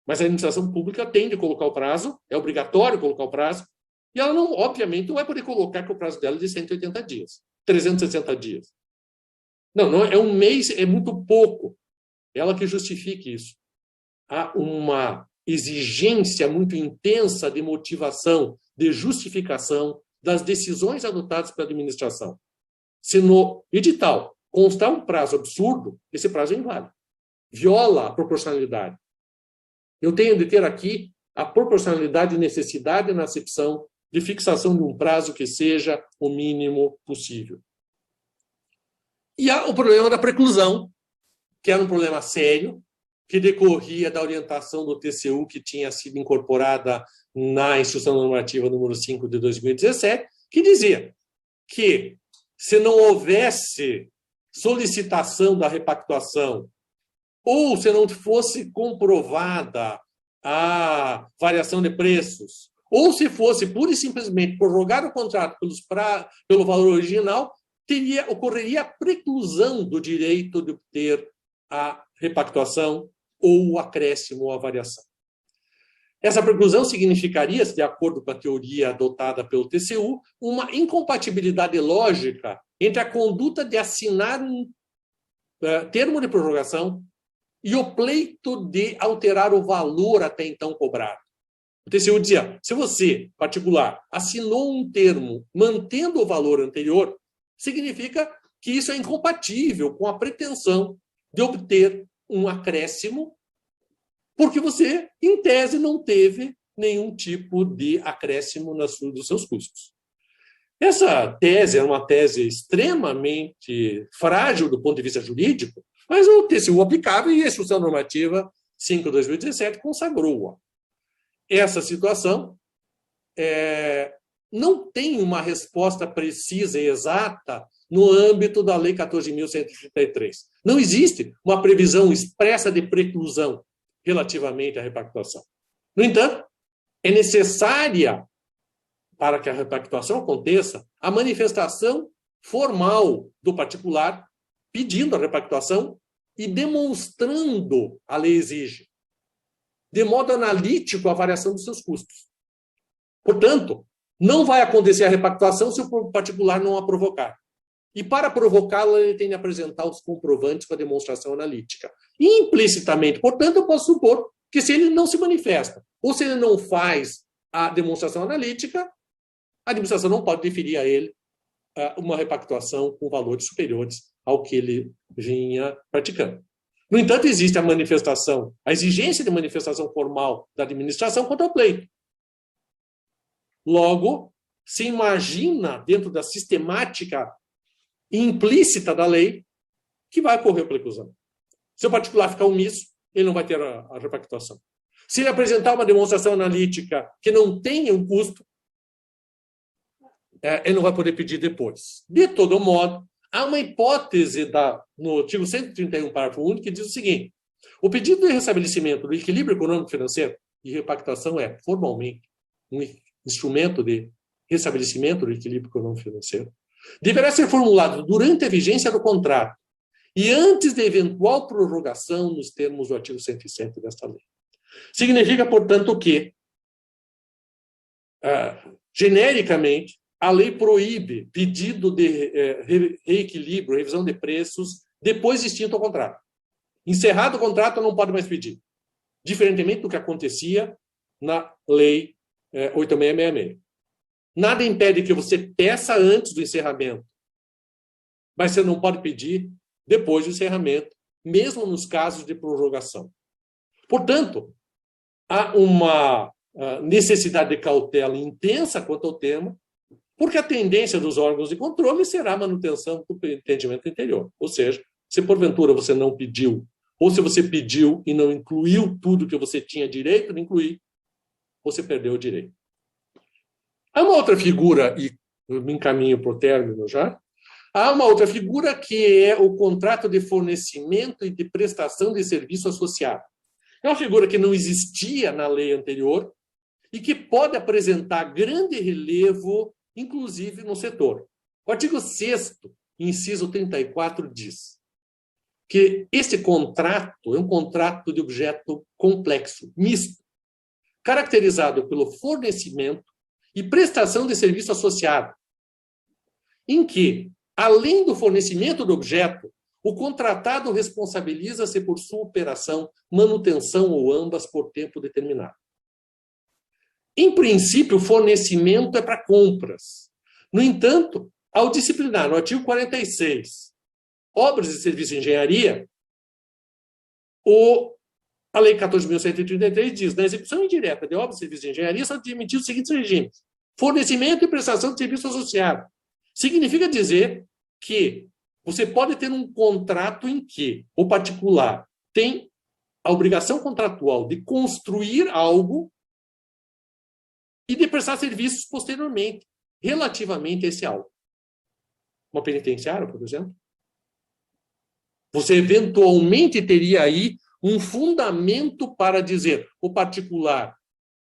Mas a administração pública tem de colocar o prazo, é obrigatório colocar o prazo, e ela, não, obviamente, não vai poder colocar que o prazo dela é de 180 dias, 360 dias. Não é 1 mês, é muito pouco. Ela que justifique isso. Há uma exigência muito intensa de motivação, de justificação das decisões adotadas pela administração. Se no edital constar um prazo absurdo, esse prazo é inválido. Viola a proporcionalidade. Eu tenho de ter aqui a proporcionalidade e necessidade na acepção de fixação de um prazo que seja o mínimo possível. E há o problema da preclusão, que era um problema sério, que decorria da orientação do TCU que tinha sido incorporada na Instrução Normativa número 5 de 2017, que dizia que, se não houvesse solicitação da repactuação, ou se não fosse comprovada a variação de preços, ou se fosse pura e simplesmente prorrogar o contrato pelo valor original, ocorreria a preclusão do direito de obter a repactuação ou o acréscimo ou a variação. Essa preclusão significaria, de acordo com a teoria adotada pelo TCU, uma incompatibilidade lógica entre a conduta de assinar um termo de prorrogação e o pleito de alterar o valor até então cobrado. O TCU dizia, se você, particular, assinou um termo mantendo o valor anterior, significa que isso é incompatível com a pretensão de obter um acréscimo, porque você, em tese, não teve nenhum tipo de acréscimo dos seus custos. Essa tese é uma tese extremamente frágil do ponto de vista jurídico, mas o TCU aplicava e a Instrução Normativa 5/2017 consagrou-a. Essa situação não tem uma resposta precisa e exata no âmbito da Lei 14.133. Não existe uma previsão expressa de preclusão relativamente à repactuação. No entanto, é necessária, para que a repactuação aconteça, a manifestação formal do particular pedindo a repactuação e demonstrando, a lei exige, de modo analítico a variação dos seus custos. Portanto, não vai acontecer a repactuação se o particular não a provocar. E para provocá-la, ele tem de apresentar os comprovantes com a demonstração analítica. Implicitamente, portanto, eu posso supor que se ele não se manifesta, ou se ele não faz a demonstração analítica, a administração não pode deferir a ele uma repactuação com valores superiores ao que ele vinha praticando. No entanto, existe a exigência de manifestação formal da administração quanto ao pleito. Logo, se imagina, dentro da sistemática implícita da lei, que vai ocorrer a preclusão. Se o particular ficar omisso, ele não vai ter a repactuação. Se ele apresentar uma demonstração analítica que não tenha um custo, ele não vai poder pedir depois. De todo modo, há uma hipótese no artigo 131, parágrafo único, que diz o seguinte: o pedido de restabelecimento do equilíbrio econômico-financeiro, e repactuação é, formalmente, um instrumento de restabelecimento do equilíbrio econômico-financeiro, deverá ser formulado durante a vigência do contrato e antes da eventual prorrogação nos termos do artigo 107 desta lei. Significa, portanto, que, genericamente, a lei proíbe pedido de reequilíbrio, revisão de preços, depois de extinto o contrato. Encerrado o contrato, não pode mais pedir. Diferentemente do que acontecia na Lei 8666. Nada impede que você peça antes do encerramento, mas você não pode pedir depois do encerramento, mesmo nos casos de prorrogação. Portanto, há uma necessidade de cautela intensa quanto ao tema, porque a tendência dos órgãos de controle será a manutenção do entendimento anterior. Ou seja, se porventura você não pediu, ou se você pediu e não incluiu tudo que você tinha direito de incluir, você perdeu o direito. Há uma outra figura, e eu me encaminho para o término já, há uma outra figura que é o contrato de fornecimento e de prestação de serviço associado. É uma figura que não existia na lei anterior e que pode apresentar grande relevo, inclusive no setor. O artigo 6º, inciso 34, diz que esse contrato é um contrato de objeto complexo, misto, caracterizado pelo fornecimento e prestação de serviço associado, em que, além do fornecimento do objeto, o contratado responsabiliza-se por sua operação, manutenção ou ambas por tempo determinado. Em princípio, o fornecimento é para compras. No entanto, ao disciplinar no artigo 46 obras e serviços de engenharia, a Lei 14.133 diz: na execução indireta de obras e serviços de engenharia são admitidos os seguintes regimes: fornecimento e prestação de serviço associado. Significa dizer que você pode ter um contrato em que o particular tem a obrigação contratual de construir algo e de prestar serviços posteriormente, relativamente a esse algo. Uma penitenciária, por exemplo. Você eventualmente teria aí um fundamento para dizer o particular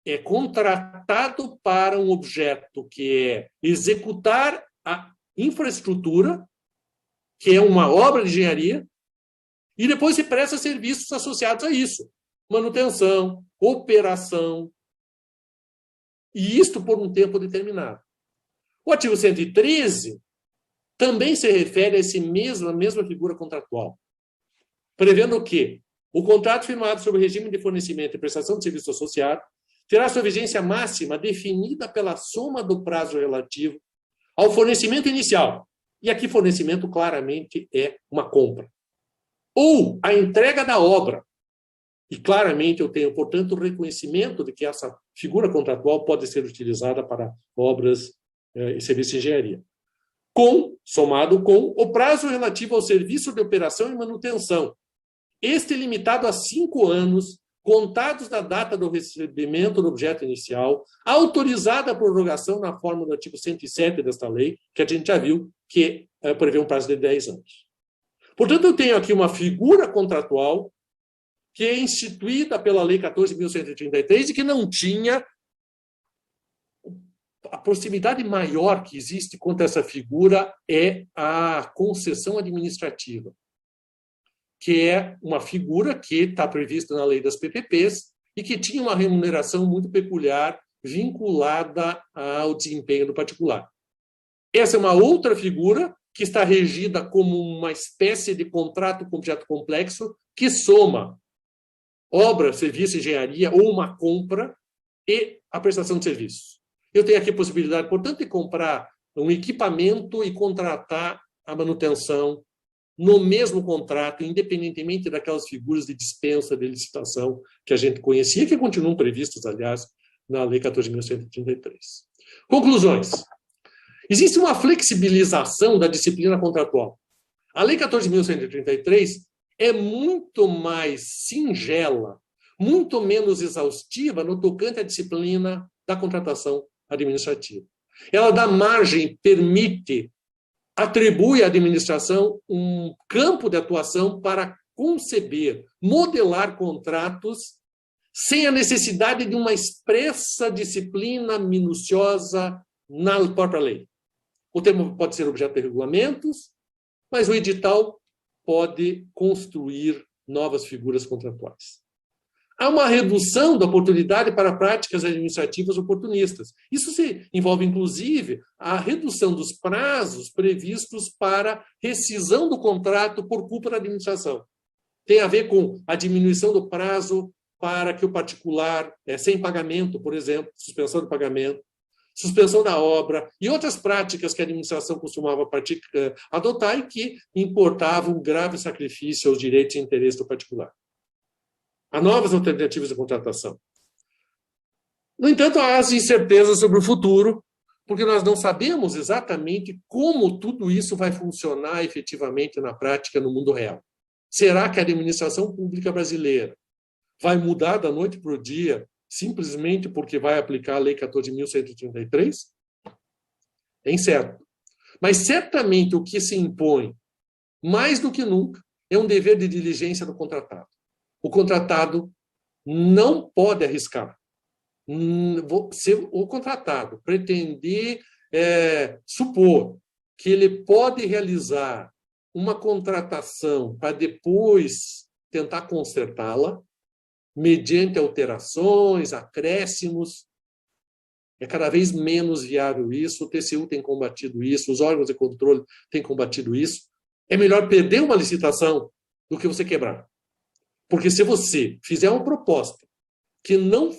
é contratado para um objeto que é executar a infraestrutura, que é uma obra de engenharia, e depois se presta serviços associados a isso. Manutenção, operação, e isto por um tempo determinado. O artigo 113 também se refere a a mesma figura contratual, prevendo que o contrato firmado sob o regime de fornecimento e prestação de serviço associado terá sua vigência máxima definida pela soma do prazo relativo ao fornecimento inicial. E aqui fornecimento claramente é uma compra. Ou a entrega da obra. E claramente eu tenho, portanto, o reconhecimento de que essa figura contratual pode ser utilizada para obras e serviços de engenharia. Somado com o prazo relativo ao serviço de operação e manutenção. Este limitado a 5 anos, contados da data do recebimento do objeto inicial, autorizada a prorrogação na forma do artigo 107 desta lei, que a gente já viu que prevê um prazo de 10 anos. Portanto, eu tenho aqui uma figura contratual que é instituída pela Lei 14.133 e que não tinha a proximidade maior que existe contra essa figura é a concessão administrativa, que é uma figura que está prevista na lei das PPPs e que tinha uma remuneração muito peculiar vinculada ao desempenho do particular. Essa é uma outra figura que está regida como uma espécie de contrato com objeto complexo que soma obra, serviço, engenharia ou uma compra e a prestação de serviços. Eu tenho aqui a possibilidade, portanto, de comprar um equipamento e contratar a manutenção no mesmo contrato, independentemente daquelas figuras de dispensa, de licitação que a gente conhecia, que continuam previstas, aliás, na Lei 14.133. Conclusões. Existe uma flexibilização da disciplina contratual. A Lei 14.133 é muito mais singela, muito menos exaustiva no tocante à disciplina da contratação administrativa. Ela dá margem, permite, atribui à administração um campo de atuação para conceber, modelar contratos sem a necessidade de uma expressa disciplina minuciosa na própria lei. O termo pode ser objeto de regulamentos, mas o edital pode construir novas figuras contratuais. Há uma redução da oportunidade para práticas administrativas oportunistas. Isso envolve, inclusive, a redução dos prazos previstos para rescisão do contrato por culpa da administração. Tem a ver com a diminuição do prazo para que o particular, sem pagamento, por exemplo, suspensão do pagamento, suspensão da obra e outras práticas que a administração costumava adotar e que importavam um grave sacrifício aos direitos e interesses do particular. Há novas alternativas de contratação. No entanto, há as incertezas sobre o futuro, porque nós não sabemos exatamente como tudo isso vai funcionar efetivamente na prática no mundo real. Será que a administração pública brasileira vai mudar da noite para o dia simplesmente porque vai aplicar a Lei 14.133? é incerto. Mas certamente o que se impõe, mais do que nunca, é um dever de diligência do contratado. O contratado não pode arriscar. Se o contratado pretender supor que ele pode realizar uma contratação para depois tentar consertá-la, mediante alterações, acréscimos, é cada vez menos viável isso, o TCU tem combatido isso, os órgãos de controle têm combatido isso. É melhor perder uma licitação do que você quebrar. Porque se você fizer uma proposta que não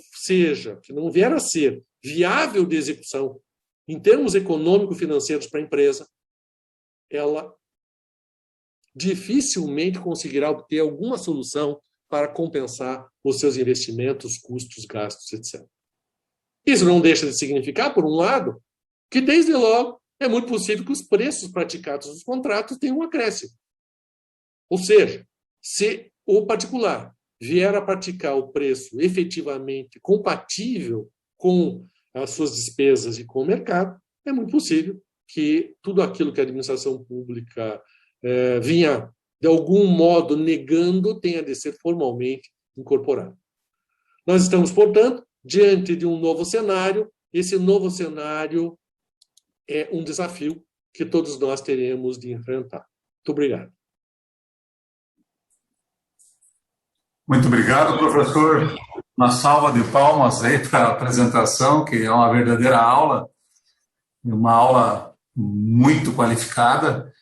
vier a ser viável de execução, em termos econômico-financeiros para a empresa, ela dificilmente conseguirá obter alguma solução para compensar os seus investimentos, custos, gastos, etc. Isso não deixa de significar, por um lado, que, desde logo, é muito possível que os preços praticados nos contratos tenham um acréscimo. Ou seja, se o particular vier a praticar o preço efetivamente compatível com as suas despesas e com o mercado, é muito possível que tudo aquilo que a administração pública vinha, de algum modo, negando, tenha de ser formalmente incorporado. Nós estamos, portanto, diante de um novo cenário. Esse novo cenário é um desafio que todos nós teremos de enfrentar. Muito obrigado. Muito obrigado, professor. Uma salva de palmas aí para a apresentação, que é uma verdadeira aula, uma aula muito qualificada.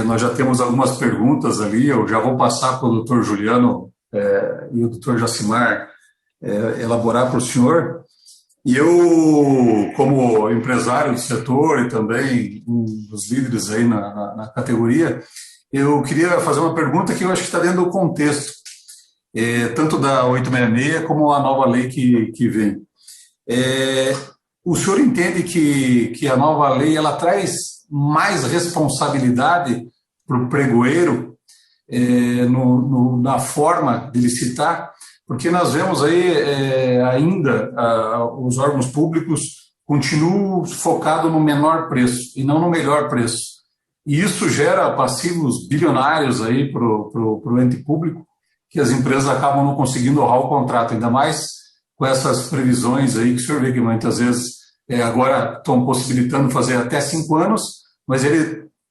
Nós já temos algumas perguntas ali, eu já vou passar para o doutor Juliano e o doutor Jacimar elaborar para o senhor. E eu, como empresário do setor e também um dos líderes aí na categoria, eu queria fazer uma pergunta que eu acho que está dentro do contexto, tanto da 866 como a nova lei que vem. O senhor entende que a nova lei ela traz mais responsabilidade para o pregoeiro na forma de licitar? Porque nós vemos aí ainda os órgãos públicos continuam focados no menor preço e não no melhor preço. E isso gera passivos bilionários aí para o ente público, que as empresas acabam não conseguindo honrar o contrato, ainda mais com essas previsões aí que o senhor vê que muitas vezes agora estão possibilitando fazer até 5 anos, mas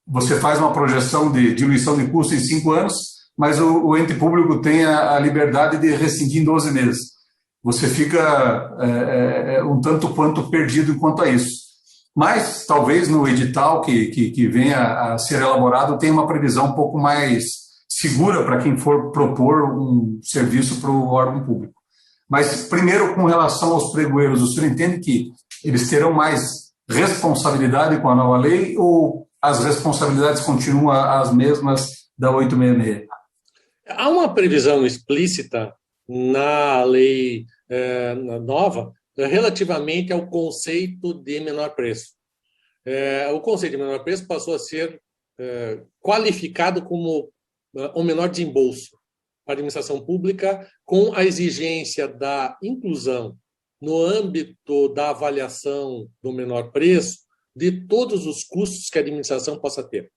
você faz uma projeção de diluição de custo em 5 anos, mas o ente público tem a liberdade de rescindir em 12 meses. Você fica um tanto quanto perdido quanto a isso. Mas, talvez, no edital que venha a ser elaborado, tenha uma previsão um pouco mais segura para quem for propor um serviço para o órgão público. Mas, primeiro, com relação aos pregoeiros, o senhor entende que eles terão mais responsabilidade com a nova lei ou as responsabilidades continuam as mesmas da 866? Há uma previsão explícita na lei nova relativamente ao conceito de menor preço. O conceito de menor preço passou a ser qualificado como o menor desembolso para a administração pública, com a exigência da inclusão no âmbito da avaliação do menor preço de todos os custos que a administração possa ter.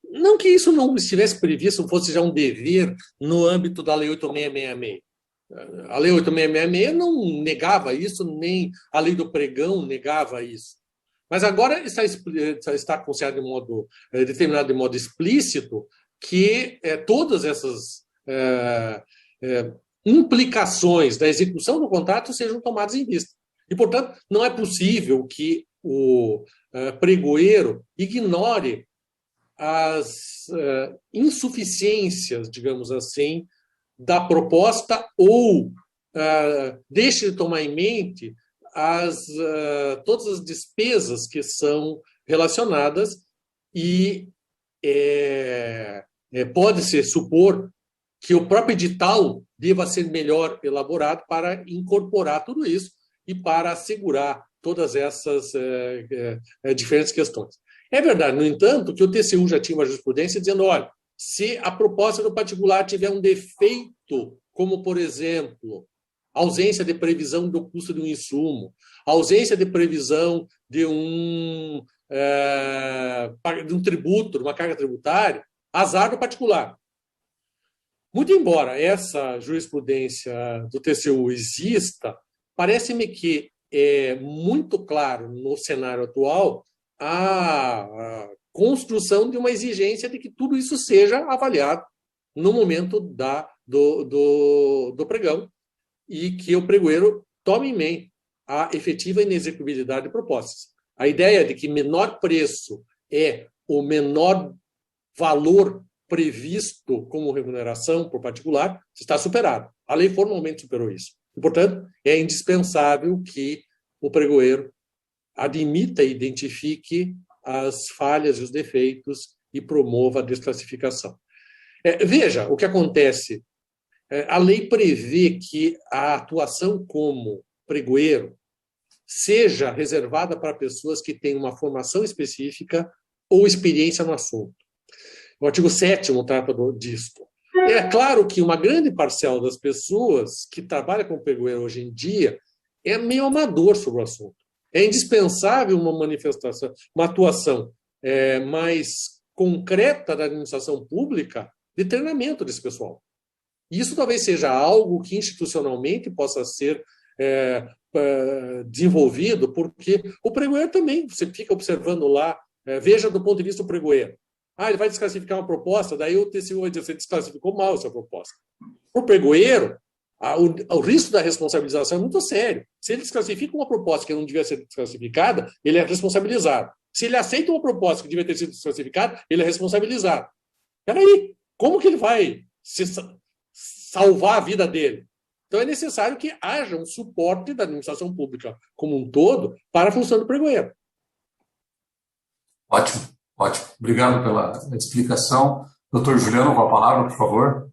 Não que isso não estivesse previsto, fosse já um dever no âmbito da Lei 8666. A Lei 8666 não negava isso, nem a Lei do Pregão negava isso. Mas agora está considerado determinado de modo explícito que todas essas implicações da execução do contrato sejam tomadas em vista. E, portanto, não é possível que o pregoeiro ignore as insuficiências, digamos assim, da proposta ou deixe de tomar em mente todas as despesas que são relacionadas e pode-se supor que o próprio edital deva ser melhor elaborado para incorporar tudo isso e para assegurar todas essas diferentes questões. É verdade, no entanto, que o TCU já tinha uma jurisprudência dizendo, olha, se a proposta do particular tiver um defeito, como, por exemplo, ausência de previsão do custo de um insumo, ausência de previsão de um de um tributo, de uma carga tributária, azar do particular. Muito embora essa jurisprudência do TCU exista, parece-me que é muito claro no cenário atual a construção de uma exigência de que tudo isso seja avaliado no momento do pregão e que o pregoeiro tome em mente a efetiva inexecuibilidade de propostas. A ideia de que menor preço é o menor valor previsto como remuneração por particular está superado. A lei formalmente superou isso. E, portanto, é indispensável que o pregoeiro admita e identifique as falhas e os defeitos e promova a desclassificação. Veja o que acontece. A lei prevê que a atuação como pregoeiro seja reservada para pessoas que têm uma formação específica ou experiência no assunto. O artigo 7º trata disso. É claro que uma grande parcela das pessoas que trabalha com pregoeiro hoje em dia é meio amador sobre o assunto. É indispensável uma manifestação, uma atuação mais concreta da administração pública de treinamento desse pessoal. Isso talvez seja algo que institucionalmente possa ser desenvolvido, porque o pregoeiro também, você fica observando lá, veja do ponto de vista do pregoeiro. Ele vai desclassificar uma proposta, daí o TCU vai dizer, você desclassificou mal essa proposta. Para o pregoeiro, o risco da responsabilização é muito sério. Se ele desclassifica uma proposta que não devia ser desclassificada, ele é responsabilizado. Se ele aceita uma proposta que devia ter sido desclassificada, ele é responsabilizado. Espera aí, como que ele vai salvar a vida dele? Então é necessário que haja um suporte da administração pública como um todo para a função do pregoeiro. Ótimo. Ótimo. Obrigado pela explicação. Doutor Juliano, com a palavra, por favor.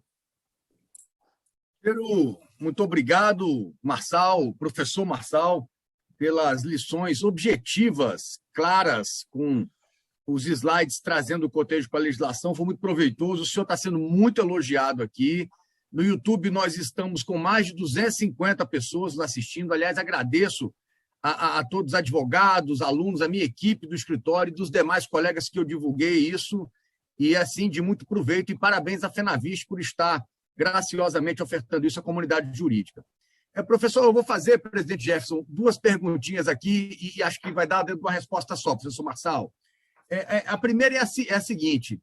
Muito obrigado, Marçal, professor Marçal, pelas lições objetivas, claras, com os slides trazendo o cotejo para a legislação. Foi muito proveitoso. O senhor está sendo muito elogiado aqui. No YouTube, nós estamos com mais de 250 pessoas assistindo. Aliás, agradeço a todos os advogados, alunos, a minha equipe do escritório e dos demais colegas que eu divulguei isso, e assim, de muito proveito, e parabéns à FenaVisto por estar graciosamente ofertando isso à comunidade jurídica. Professor, eu vou fazer, presidente Jefferson, duas perguntinhas aqui, e acho que vai dar dentro de uma resposta só, professor Marçal. A primeira é a seguinte,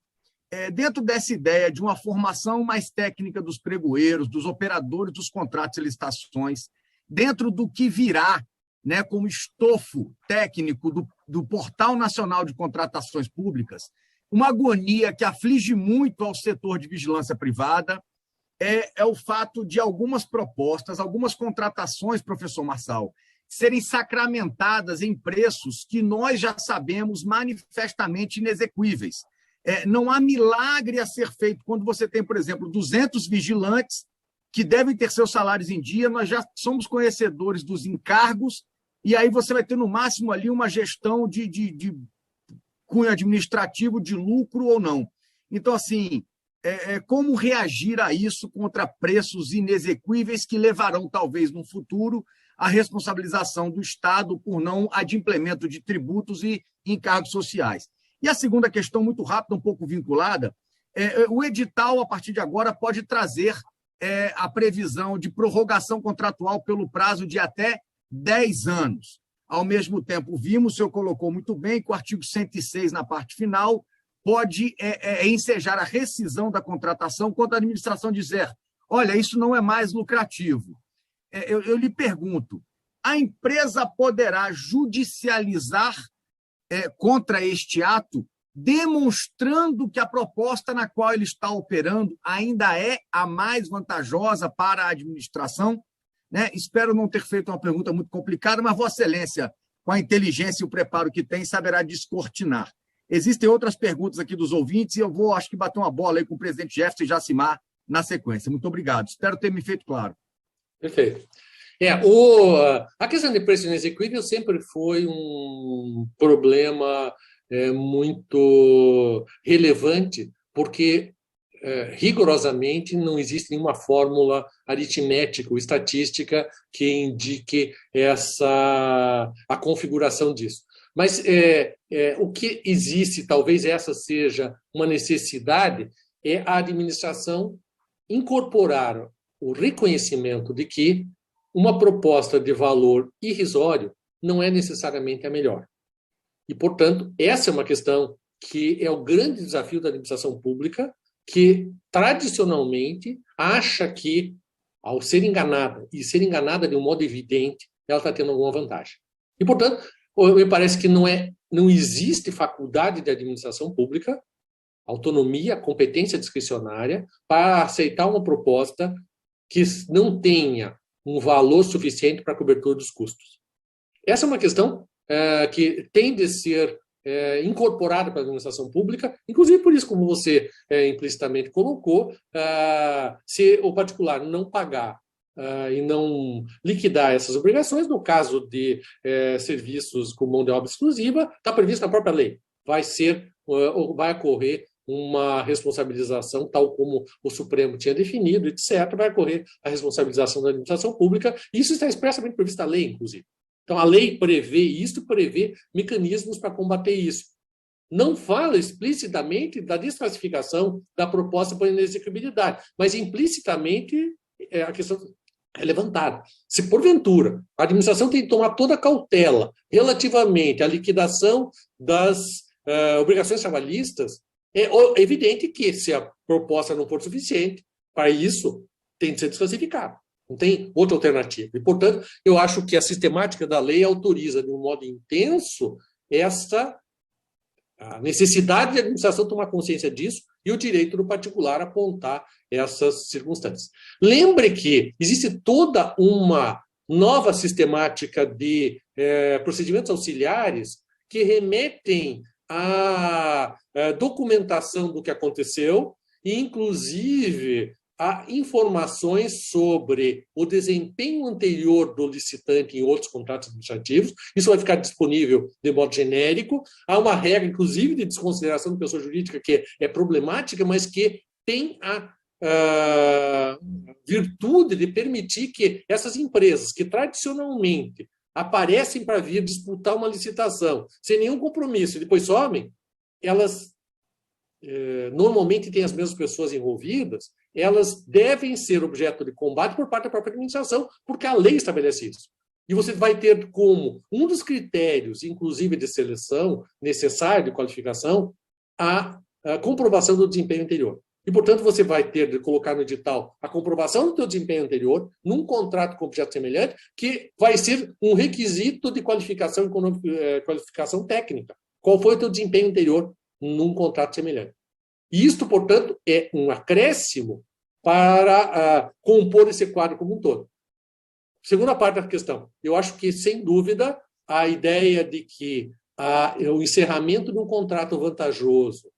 dentro dessa ideia de uma formação mais técnica dos pregoeiros, dos operadores dos contratos e licitações, dentro do que virá, como estofo técnico do Portal Nacional de Contratações Públicas, uma agonia que aflige muito ao setor de vigilância privada é o fato de algumas propostas, algumas contratações, professor Marçal, serem sacramentadas em preços que nós já sabemos manifestamente inexequíveis. Não há milagre a ser feito quando você tem, por exemplo, 200 vigilantes que devem ter seus salários em dia, nós já somos conhecedores dos encargos, e aí você vai ter, no máximo, ali uma gestão de cunho administrativo, de lucro ou não. Então, assim, como reagir a isso contra preços inexequíveis que levarão, talvez, no futuro, à responsabilização do Estado por não adimplemento de tributos e encargos sociais? E a segunda questão, muito rápida, um pouco vinculada, o edital, a partir de agora, pode trazer a previsão de prorrogação contratual pelo prazo de até 10 anos. Ao mesmo tempo, vimos, o senhor colocou muito bem, que o artigo 106, na parte final, pode ensejar a rescisão da contratação quando a administração dizer, olha, isso não é mais lucrativo. Eu lhe pergunto, a empresa poderá judicializar contra este ato, demonstrando que a proposta na qual ele está operando ainda é a mais vantajosa para a administração? Espero não ter feito uma pergunta muito complicada, mas Vossa Excelência, com a inteligência e o preparo que tem, saberá descortinar. Existem outras perguntas aqui dos ouvintes e eu vou, acho que, bater uma bola aí com o presidente Jefferson e Jacimar na sequência. Muito obrigado. Espero ter me feito claro. Perfeito. A questão de preço inexequível sempre foi um problema muito relevante, porque rigorosamente não existe nenhuma fórmula aritmética ou estatística que indique a configuração disso. Mas o que existe, talvez essa seja uma necessidade, é a administração incorporar o reconhecimento de que uma proposta de valor irrisório não é necessariamente a melhor. E, portanto, essa é uma questão que é o grande desafio da administração pública, que tradicionalmente acha que, ao ser enganada, e ser enganada de um modo evidente, ela está tendo alguma vantagem. E, portanto, me parece que não existe faculdade de administração pública, autonomia, competência discricionária, para aceitar uma proposta que não tenha um valor suficiente para a cobertura dos custos. Essa é uma questão que tem de ser incorporada para a administração pública, inclusive por isso, como você implicitamente colocou, se o particular não pagar e não liquidar essas obrigações, no caso de serviços com mão de obra exclusiva, está previsto na própria lei. Vai ocorrer uma responsabilização, tal como o Supremo tinha definido, etc., vai ocorrer a responsabilização da administração pública, e isso está expressamente previsto na lei, inclusive. Então, a lei prevê isso, prevê mecanismos para combater isso. Não fala explicitamente da desclassificação da proposta por inexequibilidade, mas implicitamente a questão é levantada. Se, porventura, a administração tem que tomar toda a cautela relativamente à liquidação das obrigações trabalhistas, é evidente que, se a proposta não for suficiente, para isso tem que ser desclassificado. Não tem outra alternativa. E, portanto, eu acho que a sistemática da lei autoriza, de um modo intenso, a necessidade de a administração tomar consciência disso e o direito do particular apontar essas circunstâncias. Lembre que existe toda uma nova sistemática de procedimentos auxiliares que remetem à documentação do que aconteceu e, inclusive, a informações sobre o desempenho anterior do licitante em outros contratos administrativos. Isso vai ficar disponível de modo genérico. Há uma regra, inclusive, de desconsideração de pessoa jurídica que é problemática, mas que tem a virtude de permitir que essas empresas que tradicionalmente aparecem para vir disputar uma licitação sem nenhum compromisso e depois somem, elas normalmente têm as mesmas pessoas envolvidas, elas devem ser objeto de combate por parte da própria administração, porque a lei estabelece isso. E você vai ter como um dos critérios, inclusive de seleção necessário de qualificação, a comprovação do desempenho anterior. E, portanto, você vai ter de colocar no edital a comprovação do teu desempenho anterior num contrato com objeto semelhante, que vai ser um requisito de qualificação qualificação técnica. Qual foi o teu desempenho anterior num contrato semelhante? E isto, portanto, é um acréscimo para compor esse quadro como um todo. Segunda parte da questão. Eu acho que, sem dúvida, a ideia de que o encerramento de um contrato vantajoso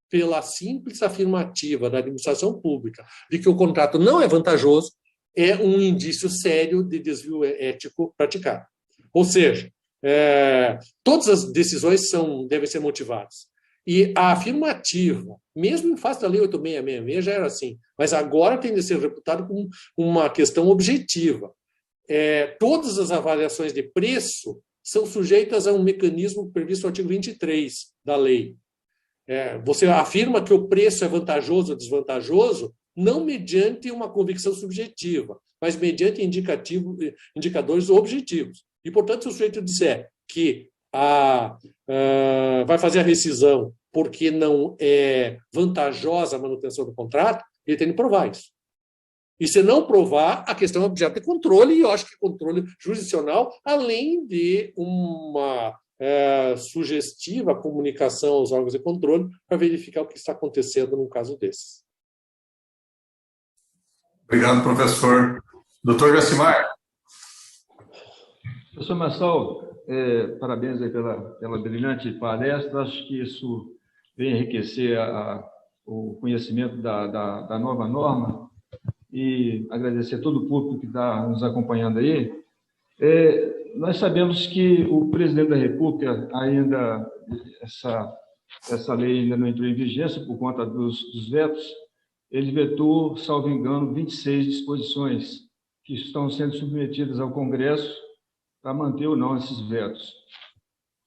pela simples afirmativa da administração pública de que o contrato não é vantajoso é um indício sério de desvio ético praticado. Ou seja, todas as decisões devem ser motivadas. E a afirmativa, mesmo em face da Lei 8666, já era assim, mas agora tem de ser reputado como uma questão objetiva. Todas as avaliações de preço são sujeitas a um mecanismo previsto no artigo 23 da lei. Você afirma que o preço é vantajoso ou desvantajoso, não mediante uma convicção subjetiva, mas mediante indicadores objetivos. E, portanto, se o sujeito disser que vai fazer a rescisão porque não é vantajosa a manutenção do contrato, ele tem que provar isso. E se não provar, a questão é objeto de controle, e eu acho que controle jurisdicional, além de uma sugestiva comunicação aos órgãos de controle para verificar o que está acontecendo num caso desses. Obrigado, professor. Doutor Jacimar. Professor Marçal, parabéns aí pela brilhante palestra. Acho que isso vem enriquecer o conhecimento da nova norma e agradecer a todo o público que está nos acompanhando aí. Nós sabemos que o presidente da República ainda, essa lei ainda não entrou em vigência por conta dos vetos. Ele vetou, salvo engano, 26 disposições que estão sendo submetidas ao Congresso para manter ou não esses vetos.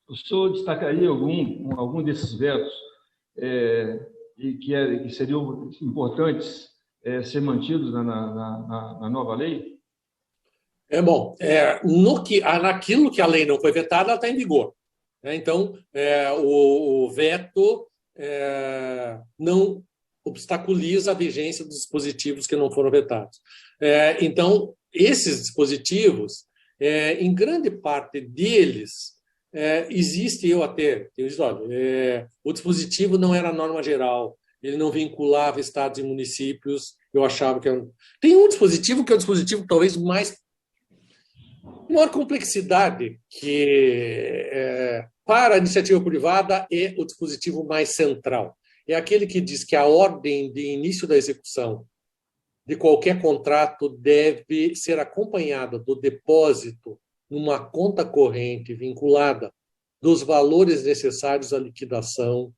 o senhor destacaria algum desses vetos que seriam importantes ser mantidos na nova lei? Naquilo que a lei não foi vetada, ela está em vigor. Então, o veto não obstaculiza a vigência dos dispositivos que não foram vetados. Então, esses dispositivos, em grande parte deles, existe, eu até tenho dito, olha, o dispositivo não era norma geral, ele não vinculava estados e municípios, eu achava que era... Tem um dispositivo que é o dispositivo talvez maior complexidade, que para a iniciativa privada é o dispositivo mais central. É aquele que diz que a ordem de início da execução de qualquer contrato deve ser acompanhada do depósito numa conta corrente vinculada dos valores necessários à liquidação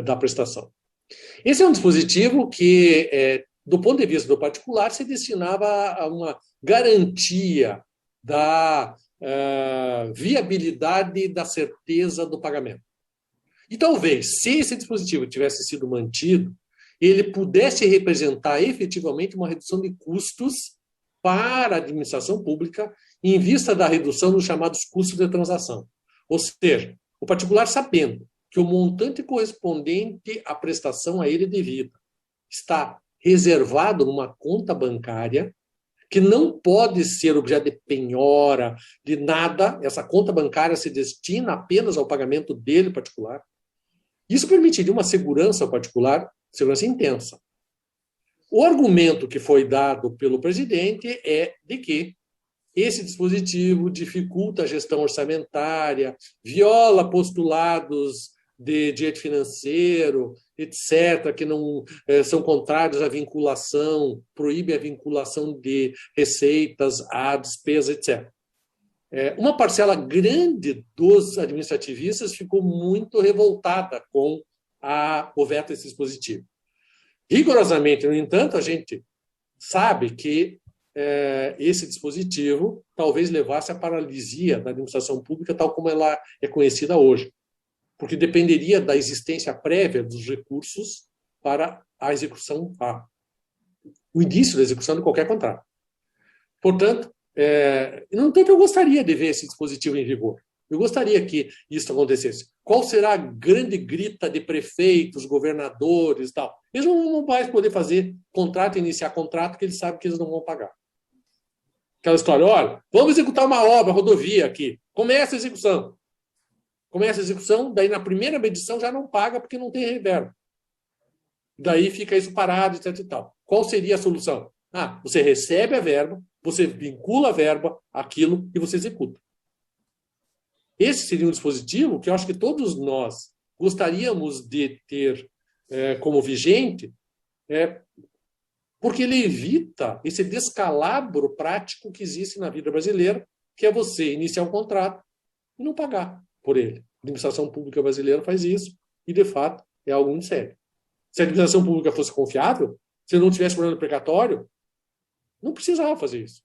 da prestação. Esse é um dispositivo que, do ponto de vista do particular, se destinava a uma garantia da viabilidade e da certeza do pagamento. E talvez, se esse dispositivo tivesse sido mantido, ele pudesse representar efetivamente uma redução de custos para a administração pública em vista da redução dos chamados custos de transação. Ou seja, o particular sabendo que o montante correspondente à prestação a ele devida está reservado numa conta bancária que não pode ser objeto de penhora, de nada, essa conta bancária se destina apenas ao pagamento dele particular. Isso permitiria uma segurança ao particular, segurança intensa. O argumento que foi dado pelo presidente é de que esse dispositivo dificulta a gestão orçamentária, viola postulados de direito financeiro, etc., que não são contrários à vinculação, proíbe a vinculação de receitas à despesa, etc. Uma parcela grande dos administrativistas ficou muito revoltada com o veto desse dispositivo. Rigorosamente, no entanto, a gente sabe que esse dispositivo talvez levasse à paralisia da administração pública tal como ela é conhecida hoje, porque dependeria da existência prévia dos recursos para a execução, o início da execução de qualquer contrato. Portanto, no entanto, eu gostaria de ver esse dispositivo em vigor. Eu gostaria que isso acontecesse. Qual será a grande grita de prefeitos, governadores e tal? Eles não vão mais poder fazer contrato, iniciar contrato, porque eles sabem que eles não vão pagar. Aquela história, olha, vamos executar uma obra, rodovia aqui. Começa a execução. Começa a execução, daí na primeira medição já não paga porque não tem reverba. Daí fica isso parado, etc. e tal. Qual seria a solução? Você recebe a verba, você vincula a verba àquilo e você executa. Esse seria um dispositivo que eu acho que todos nós gostaríamos de ter como vigente, porque ele evita esse descalabro prático que existe na vida brasileira, que é você iniciar um contrato e não pagar por ele. A administração pública brasileira faz isso e, de fato, é algo muito sério. Se a administração pública fosse confiável, se não tivesse problema precatório, não precisava fazer isso.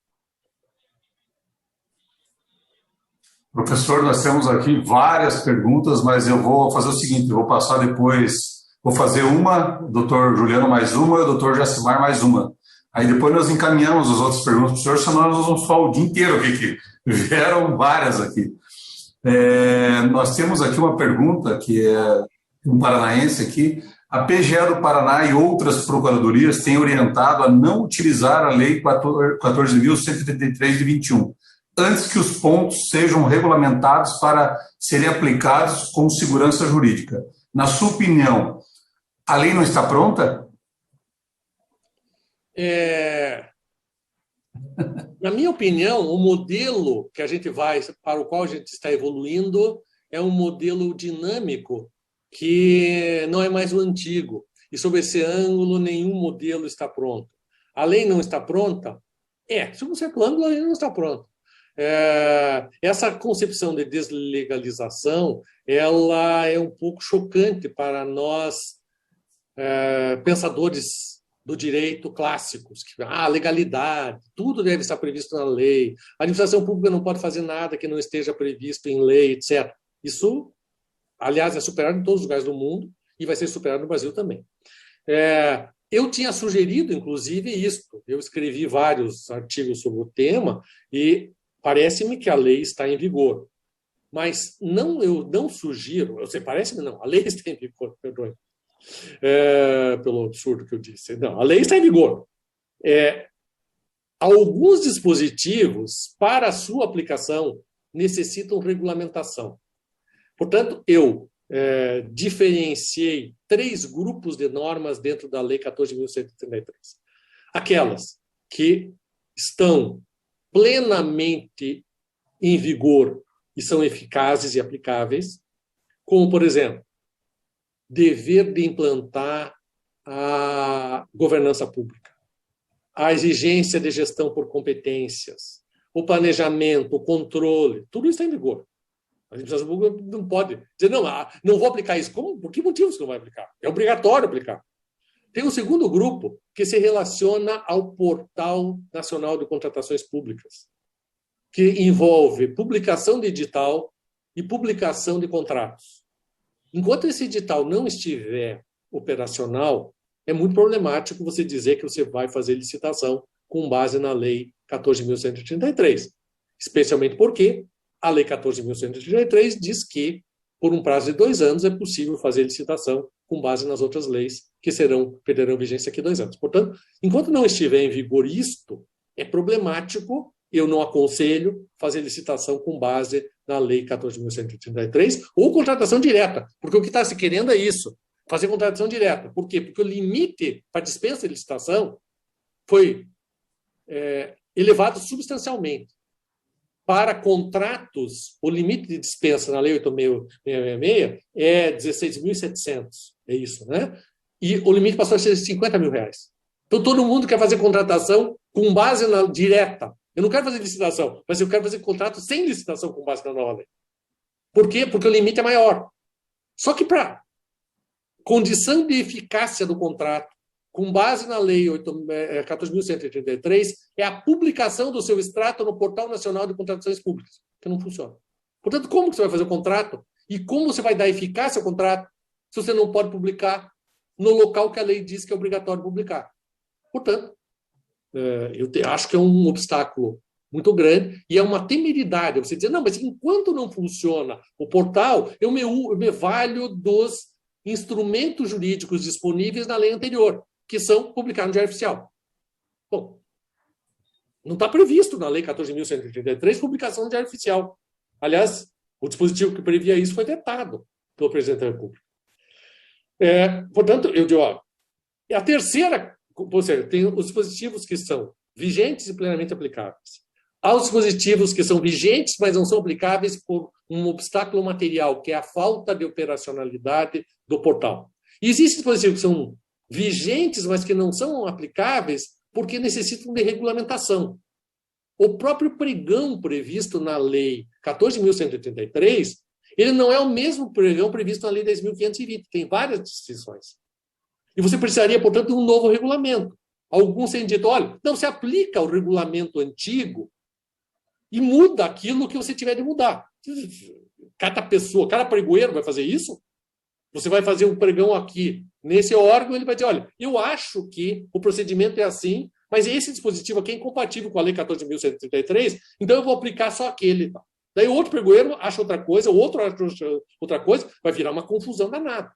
Professor, nós temos aqui várias perguntas, mas eu vou fazer o seguinte, eu vou passar depois, vou fazer uma, o doutor Juliano mais uma e o doutor Jacimar mais uma. Aí depois nós encaminhamos as outras perguntas para o senhor, senão nós vamos falar o dia inteiro aqui, que vieram várias aqui. Nós temos aqui uma pergunta, que é um paranaense aqui. A PGE do Paraná e outras procuradorias têm orientado a não utilizar a Lei 14.133 de 21, antes que os pontos sejam regulamentados para serem aplicados com segurança jurídica. Na sua opinião, a lei não está pronta? Na minha opinião, o modelo que a gente para o qual a gente está evoluindo é um modelo dinâmico que não é mais o antigo. E, sob esse ângulo, nenhum modelo está pronto. A lei não está pronta? Sob um certo ângulo, a lei não está pronta. Essa concepção de deslegalização, ela é um pouco chocante para nós, pensadores do direito clássicos, que legalidade, tudo deve estar previsto na lei, a administração pública não pode fazer nada que não esteja previsto em lei, etc. Isso, aliás, é superado em todos os lugares do mundo e vai ser superado no Brasil também. Eu tinha sugerido, inclusive, isto. Eu escrevi vários artigos sobre o tema e parece-me que a lei está em vigor. Mas eu não sugiro, eu sei, parece-me não, a lei está em vigor, perdoe, pelo absurdo que eu disse. Não, a lei está em vigor. Alguns dispositivos, para a sua aplicação, necessitam regulamentação. Portanto, eu diferenciei 3 grupos de normas dentro da Lei 14.133. Aquelas que estão plenamente em vigor e são eficazes e aplicáveis, como, por exemplo, dever de implantar a governança pública, a exigência de gestão por competências, o planejamento, o controle, tudo isso está em vigor. A administração pública não pode dizer, não vou aplicar isso. Como? Por que motivo você não vai aplicar? É obrigatório aplicar. Tem um segundo grupo que se relaciona ao Portal Nacional de Contratações Públicas, que envolve publicação de edital e publicação de contratos. Enquanto esse edital não estiver operacional, é muito problemático você dizer que você vai fazer licitação com base na Lei 14.133, especialmente porque a Lei 14.133 diz que, por um prazo de 2 anos, é possível fazer licitação com base nas outras leis que perderão vigência daqui a 2 anos. Portanto, enquanto não estiver em vigor isto, é problemático, eu não aconselho fazer licitação com base na Lei 14.133 ou contratação direta, porque o que está se querendo é isso, fazer contratação direta. Por quê? Porque o limite para dispensa de licitação foi elevado substancialmente. Para contratos, o limite de dispensa na Lei 8.666 é 16.700, é isso, né? E o limite passou a ser R$50 mil. Então, todo mundo quer fazer contratação com base na direta. Eu não quero fazer licitação, mas eu quero fazer contrato sem licitação com base na nova lei. Por quê? Porque o limite é maior. Só que para condição de eficácia do contrato, com base na Lei 14.133, é a publicação do seu extrato no Portal Nacional de Contratações Públicas, que não funciona. Portanto, como que você vai fazer o contrato? E como você vai dar eficácia ao contrato se você não pode publicar no local que a lei diz que é obrigatório publicar? Portanto, eu acho que é um obstáculo muito grande e é uma temeridade você dizer, não, mas enquanto não funciona o portal, eu me valho dos instrumentos jurídicos disponíveis na lei anterior, que são publicados no Diário Oficial. Bom, não está previsto na Lei 14.133 publicação no Diário Oficial. Aliás, o dispositivo que previa isso foi vetado pelo presidente da República. Portanto, eu digo, a terceira, ou seja, tem os dispositivos que são vigentes e plenamente aplicáveis. Há os dispositivos que são vigentes, mas não são aplicáveis por um obstáculo material, que é a falta de operacionalidade do portal. E existem dispositivos que são vigentes, mas que não são aplicáveis porque necessitam de regulamentação. O próprio pregão previsto na Lei 14.183, ele não é o mesmo pregão previsto na Lei 10.520, tem várias distinções. E você precisaria, portanto, de um novo regulamento. Alguns têm dito, olha, não se aplica o regulamento antigo e muda aquilo que você tiver de mudar. Cada pessoa, cada pregoeiro vai fazer isso? Você vai fazer um pregão aqui, nesse órgão, ele vai dizer, olha, eu acho que o procedimento é assim, mas esse dispositivo aqui é incompatível com a Lei 14.133, então eu vou aplicar só aquele. Daí o outro pregoeiro acha outra coisa, o outro acha outra coisa, vai virar uma confusão danada.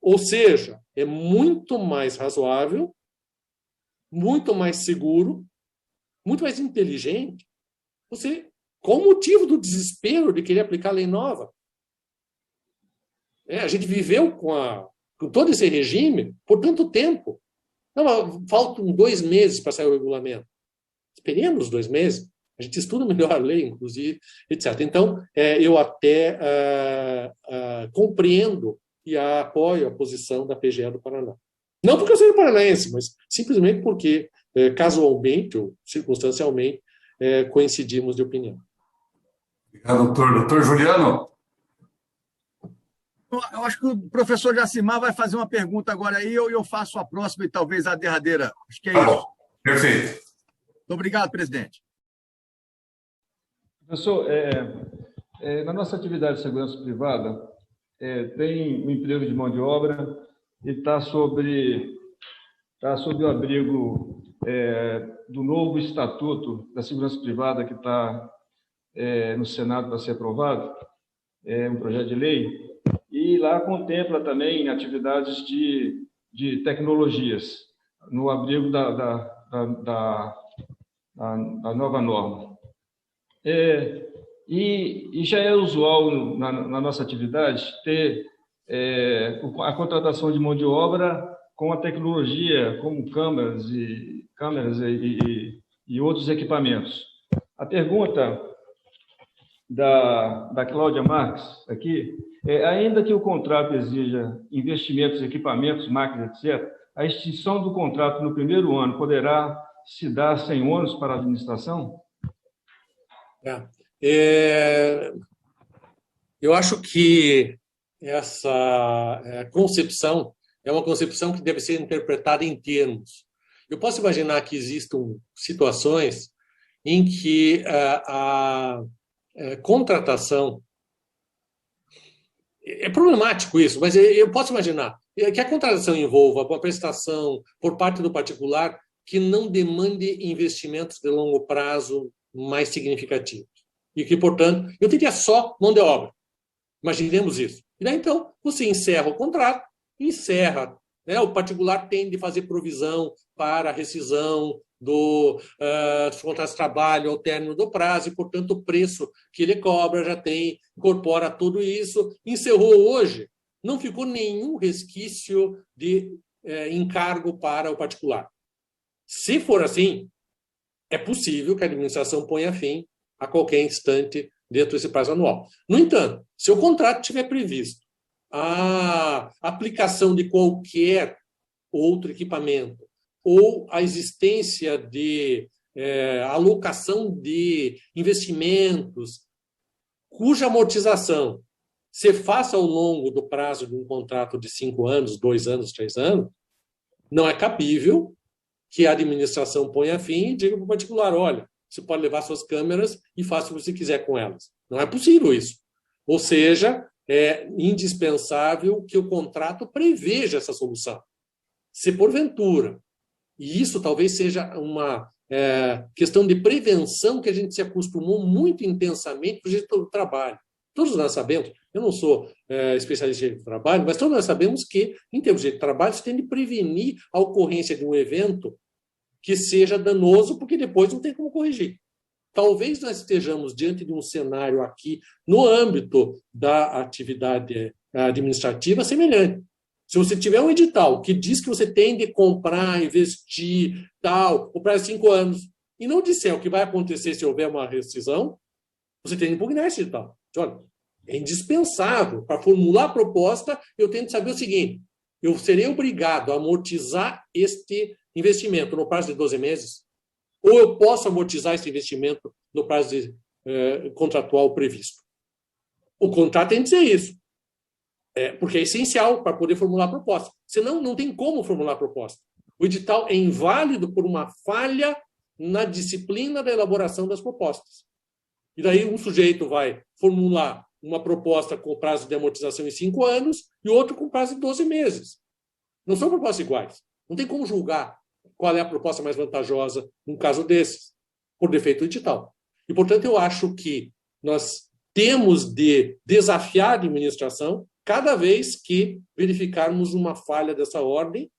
Ou seja, é muito mais razoável, muito mais seguro, muito mais inteligente, você, qual o motivo do desespero de querer aplicar a lei nova? A gente viveu com todo esse regime por tanto tempo. Não, faltam 2 meses para sair o regulamento. Esperemos 2 meses. A gente estuda melhor a lei, inclusive, etc. Então, eu até compreendo e apoio a posição da PGE do Paraná. Não porque eu sou paranaense, mas simplesmente porque, casualmente ou circunstancialmente, coincidimos de opinião. Obrigado, doutor. Doutor Juliano? Eu acho que o professor Jacimar vai fazer uma pergunta agora aí, eu faço a próxima e talvez a derradeira. Acho que é isso. Bom, perfeito. Muito obrigado, presidente. Professor, Na nossa atividade de segurança privada, tem o emprego de mão de obra e está sob o abrigo do novo Estatuto da Segurança Privada que está no Senado para ser aprovado, um projeto de lei, e lá contempla também atividades de tecnologias, no abrigo da nova norma. E já é usual na nossa atividade ter a contratação de mão de obra com a tecnologia, como câmeras e outros equipamentos. A pergunta da Cláudia Marques aqui ainda que o contrato exija investimentos, equipamentos, máquinas, etc., a extinção do contrato no primeiro ano poderá se dar sem ônus para a administração? Eu acho que essa concepção é uma concepção que deve ser interpretada em termos. Eu posso imaginar que existam situações em que a contratação... É problemático isso, mas eu posso imaginar que a contratação envolva uma prestação por parte do particular que não demande investimentos de longo prazo mais significativos. E que, portanto, eu teria só mão de obra. Imaginemos isso. E daí, então, você encerra o contrato, o particular tem de fazer provisão para a rescisão dos contratos de trabalho ao término do prazo, e, portanto, o preço que ele cobra já incorpora tudo isso. Encerrou hoje, não ficou nenhum resquício de encargo para o particular. Se for assim, é possível que a administração ponha fim a qualquer instante dentro desse prazo anual. No entanto, se o contrato tiver previsto a aplicação de qualquer outro equipamento ou a existência de alocação de investimentos cuja amortização se faça ao longo do prazo de um contrato de 5 anos, 2 anos, 3 anos, não é cabível que a administração ponha fim e diga para o particular, olha, você pode levar suas câmeras e faça o que você quiser com elas. Não é possível isso. Ou seja, é indispensável que o contrato preveja essa solução. Se porventura, e isso talvez seja uma questão de prevenção que a gente se acostumou muito intensamente para o jeito do trabalho. Todos nós sabemos, eu não sou especialista em trabalho, mas todos nós sabemos que, em termos de trabalho, você tem de prevenir a ocorrência de um evento que seja danoso, porque depois não tem como corrigir. Talvez nós estejamos diante de um cenário aqui, no âmbito da atividade administrativa, semelhante. Se você tiver um edital que diz que você tem de comprar, investir, o prazo de 5 anos, e não disser o que vai acontecer se houver uma rescisão, você tem de impugnar esse edital. Olha, é indispensável. Para formular a proposta, eu tenho de saber o seguinte: eu serei obrigado a amortizar este investimento no prazo de 12 meses, ou eu posso amortizar esse investimento no prazo contratual previsto. O contrato tem de dizer isso, porque é essencial para poder formular a proposta. Senão, não tem como formular a proposta. O edital é inválido por uma falha na disciplina da elaboração das propostas. E daí um sujeito vai formular uma proposta com prazo de amortização em 5 anos e outro com prazo de 12 meses. Não são propostas iguais. Não tem como julgar qual é a proposta mais vantajosa num caso desses, por defeito do edital. E, portanto, eu acho que nós temos de desafiar a administração cada vez que verificarmos uma falha dessa ordem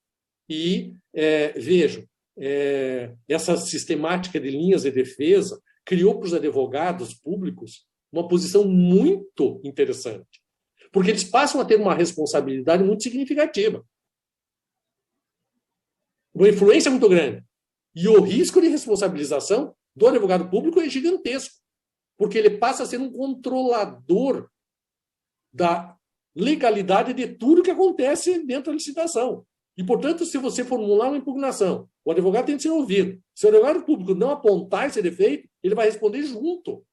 e, vejam, essa sistemática de linhas de defesa criou para os advogados públicos uma posição muito interessante, porque eles passam a ter uma responsabilidade muito significativa, uma influência muito grande. E o risco de responsabilização do advogado público é gigantesco, porque ele passa a ser um controlador da legalidade de tudo que acontece dentro da licitação. E, portanto, se você formular uma impugnação, o advogado tem de ser ouvido. Se o advogado público não apontar esse defeito, ele vai responder junto.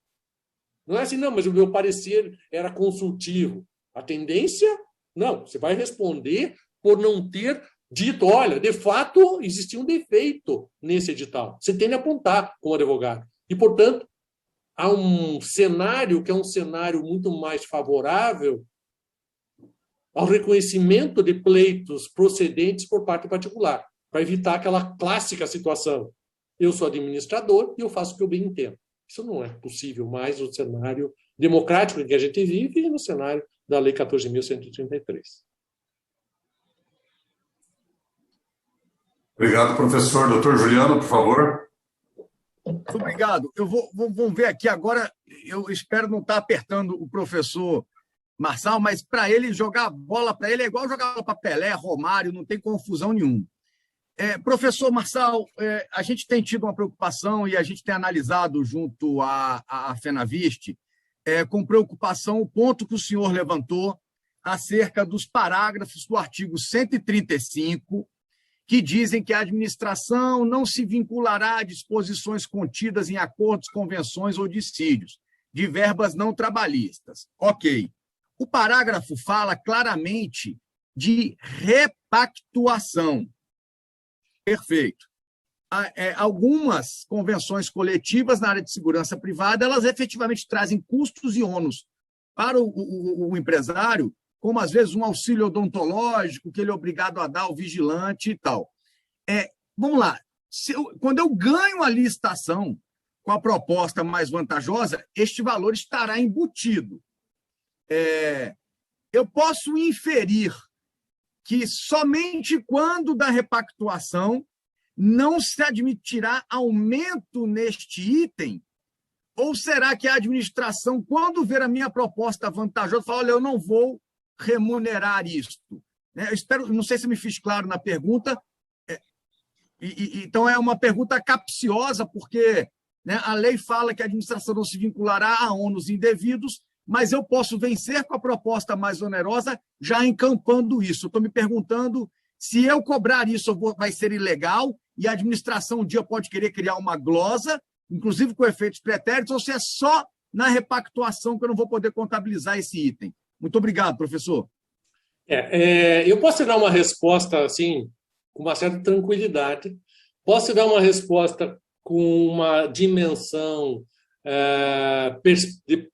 Não é assim, não, mas o meu parecer era consultivo. A tendência, não, você vai responder por não ter dito, olha, de fato, existia um defeito nesse edital. Você tem de apontar como advogado. E, portanto, a um cenário que é um cenário muito mais favorável ao reconhecimento de pleitos procedentes por parte particular, para evitar aquela clássica situação. Eu sou administrador e eu faço o que eu bem entendo. Isso não é possível mais no cenário democrático em que a gente vive e no cenário da Lei 14.133. Obrigado, professor. Doutor Juliano, por favor. Muito obrigado. Vamos ver aqui agora, eu espero não estar apertando o professor Marçal, mas para ele jogar a bola, para ele é igual jogar para Pelé, Romário, não tem confusão nenhuma. Professor Marçal, a gente tem tido uma preocupação e a gente tem analisado junto à FenaVist com preocupação o ponto que o senhor levantou acerca dos parágrafos do artigo 135, que dizem que a administração não se vinculará a disposições contidas em acordos, convenções ou dissídios de verbas não trabalhistas. Ok. O parágrafo fala claramente de repactuação. Perfeito. Algumas convenções coletivas na área de segurança privada, elas efetivamente trazem custos e ônus para o empresário, como às vezes um auxílio odontológico que ele é obrigado a dar ao vigilante e tal. Vamos lá, quando eu ganho a licitação com a proposta mais vantajosa, este valor estará embutido. Eu posso inferir que somente quando da repactuação não se admitirá aumento neste item, ou será que a administração, quando ver a minha proposta vantajosa, fala, olha, eu não vou remunerar isto? Eu espero, não sei se me fiz claro na pergunta, então é uma pergunta capciosa, porque a lei fala que a administração não se vinculará a ônus indevidos, mas eu posso vencer com a proposta mais onerosa já encampando isso. Estou me perguntando se eu cobrar isso vai ser ilegal e a administração um dia pode querer criar uma glosa, inclusive com efeitos pretéritos, ou se é só na repactuação que eu não vou poder contabilizar esse item. Muito obrigado, professor. Eu posso dar uma resposta assim, com uma certa tranquilidade, posso dar uma resposta com uma dimensão de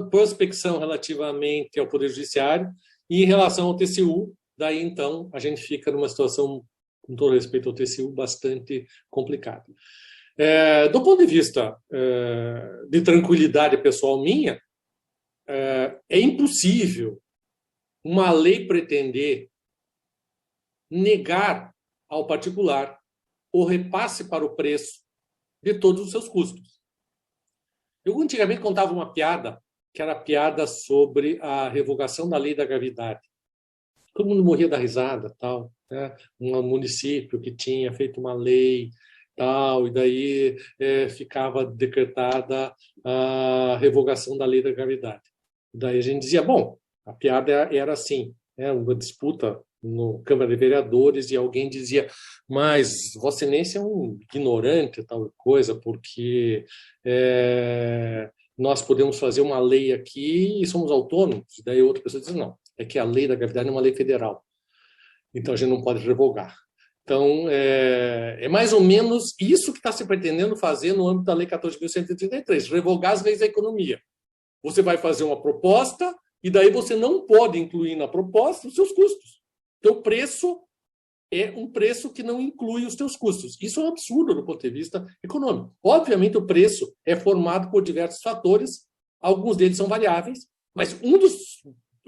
prospecção relativamente ao Poder Judiciário e em relação ao TCU, daí então a gente fica numa situação, com todo respeito ao TCU, bastante complicada. Do ponto de vista de tranquilidade pessoal minha, é impossível uma lei pretender negar ao particular o repasse para o preço de todos os seus custos. Eu antigamente contava uma piada, que era a piada sobre a revogação da lei da gravidade. Todo mundo morria da risada, tal, né? Um município que tinha feito uma lei, tal, e daí ficava decretada a revogação da lei da gravidade. Daí a gente dizia, bom, a piada era assim, uma disputa no Câmara de Vereadores e alguém dizia, mas Vossa Excelência é um ignorante, tal coisa, porque nós podemos fazer uma lei aqui e somos autônomos. Daí outra pessoa diz, não, é que a lei da gravidade é uma lei federal, então a gente não pode revogar. Então, é mais ou menos isso que está se pretendendo fazer no âmbito da Lei 14.133, revogar as leis da economia. Você vai fazer uma proposta e daí você não pode incluir na proposta os seus custos. Então, o preço é um preço que não inclui os seus custos. Isso é um absurdo do ponto de vista econômico. Obviamente, o preço é formado por diversos fatores, alguns deles são variáveis, mas um dos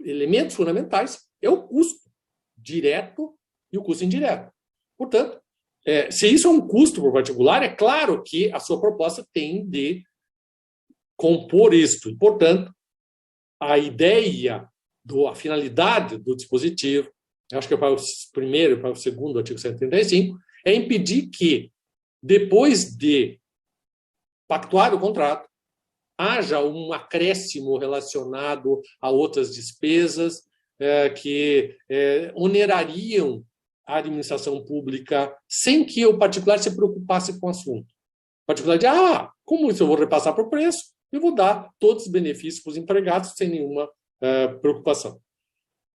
elementos fundamentais é o custo direto e o custo indireto. Portanto, se isso é um custo por particular, é claro que a sua proposta tem de compor isto. E, portanto, a ideia, a finalidade do dispositivo, acho que é para o primeiro e para o segundo artigo 135, é impedir que, depois de pactuar o contrato, haja um acréscimo relacionado a outras despesas que onerariam a administração pública sem que o particular se preocupasse com o assunto. O particular diz, como isso eu vou repassar por preço, eu vou dar todos os benefícios para os empregados sem nenhuma preocupação.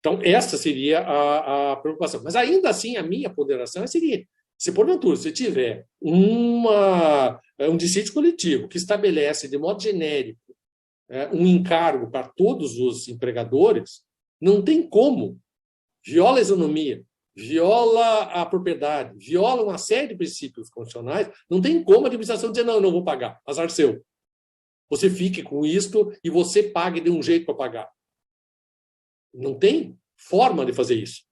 Então, essa seria a preocupação. Mas, ainda assim, a minha ponderação é a seguinte, Se, porventura, você tiver um dissídio coletivo que estabelece, de modo genérico, um encargo para todos os empregadores, não tem como. Viola a isonomia, viola a propriedade, viola uma série de princípios constitucionais, não tem como a administração dizer, não, eu não vou pagar, azar seu. Você fique com isto e você pague de um jeito para pagar. Não tem forma de fazer isso.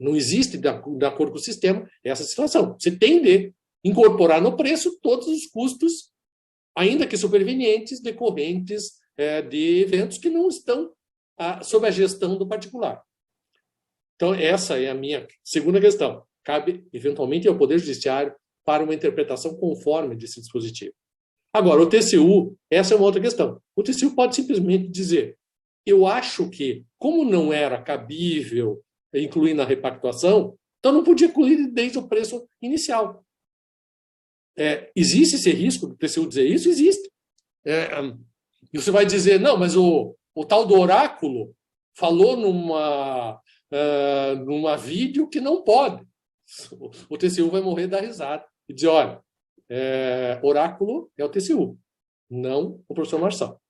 Não existe, de acordo com o sistema, essa situação. Você tem de incorporar no preço todos os custos, ainda que supervenientes, decorrentes de eventos que não estão sob a gestão do particular. Então, essa é a minha segunda questão. Cabe, eventualmente, ao Poder Judiciário para uma interpretação conforme desse dispositivo. Agora, o TCU, essa é uma outra questão. O TCU pode simplesmente dizer, eu acho que, como não era cabível incluir na repactuação, então não podia incluir desde o preço inicial. Existe esse risco do TCU dizer isso? Existe. E você vai dizer, não, mas o tal do oráculo falou numa vídeo que não pode. O TCU vai morrer da risada e dizer, olha, oráculo é o TCU, não o professor Marçal.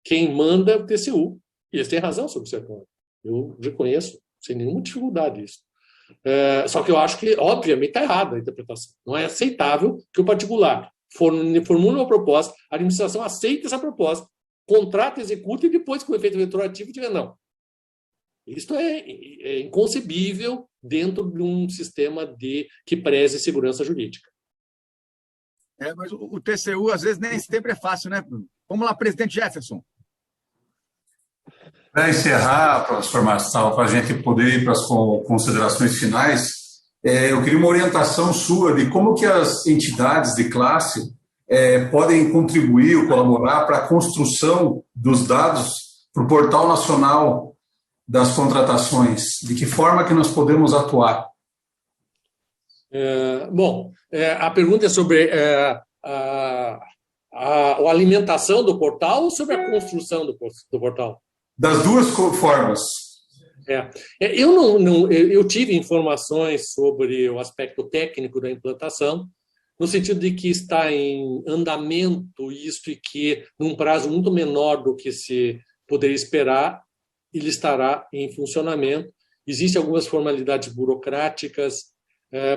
Quem manda é o TCU, e eles têm razão sobre o setor. Eu reconheço, sem nenhuma dificuldade isso. Só que eu acho que, obviamente, está errada a interpretação. Não é aceitável que o particular formule uma proposta, a administração aceite essa proposta, contrata, executa e depois, com o efeito retroativo, diga não. Isto é inconcebível dentro de um sistema que preze segurança jurídica. Mas o TCU, às vezes, nem sempre é fácil, né? Vamos lá, presidente Jefferson. Para encerrar, professor Marçal, para a gente poder ir para as considerações finais, eu queria uma orientação sua de como que as entidades de classe podem contribuir ou colaborar para a construção dos dados para o Portal Nacional das Contratações. De que forma que nós podemos atuar? A pergunta é sobre a alimentação do portal ou sobre a construção do portal? Das duas formas. Eu tive informações sobre o aspecto técnico da implantação, no sentido de que está em andamento isso e que, num prazo muito menor do que se poderia esperar, ele estará em funcionamento. Existem algumas formalidades burocráticas,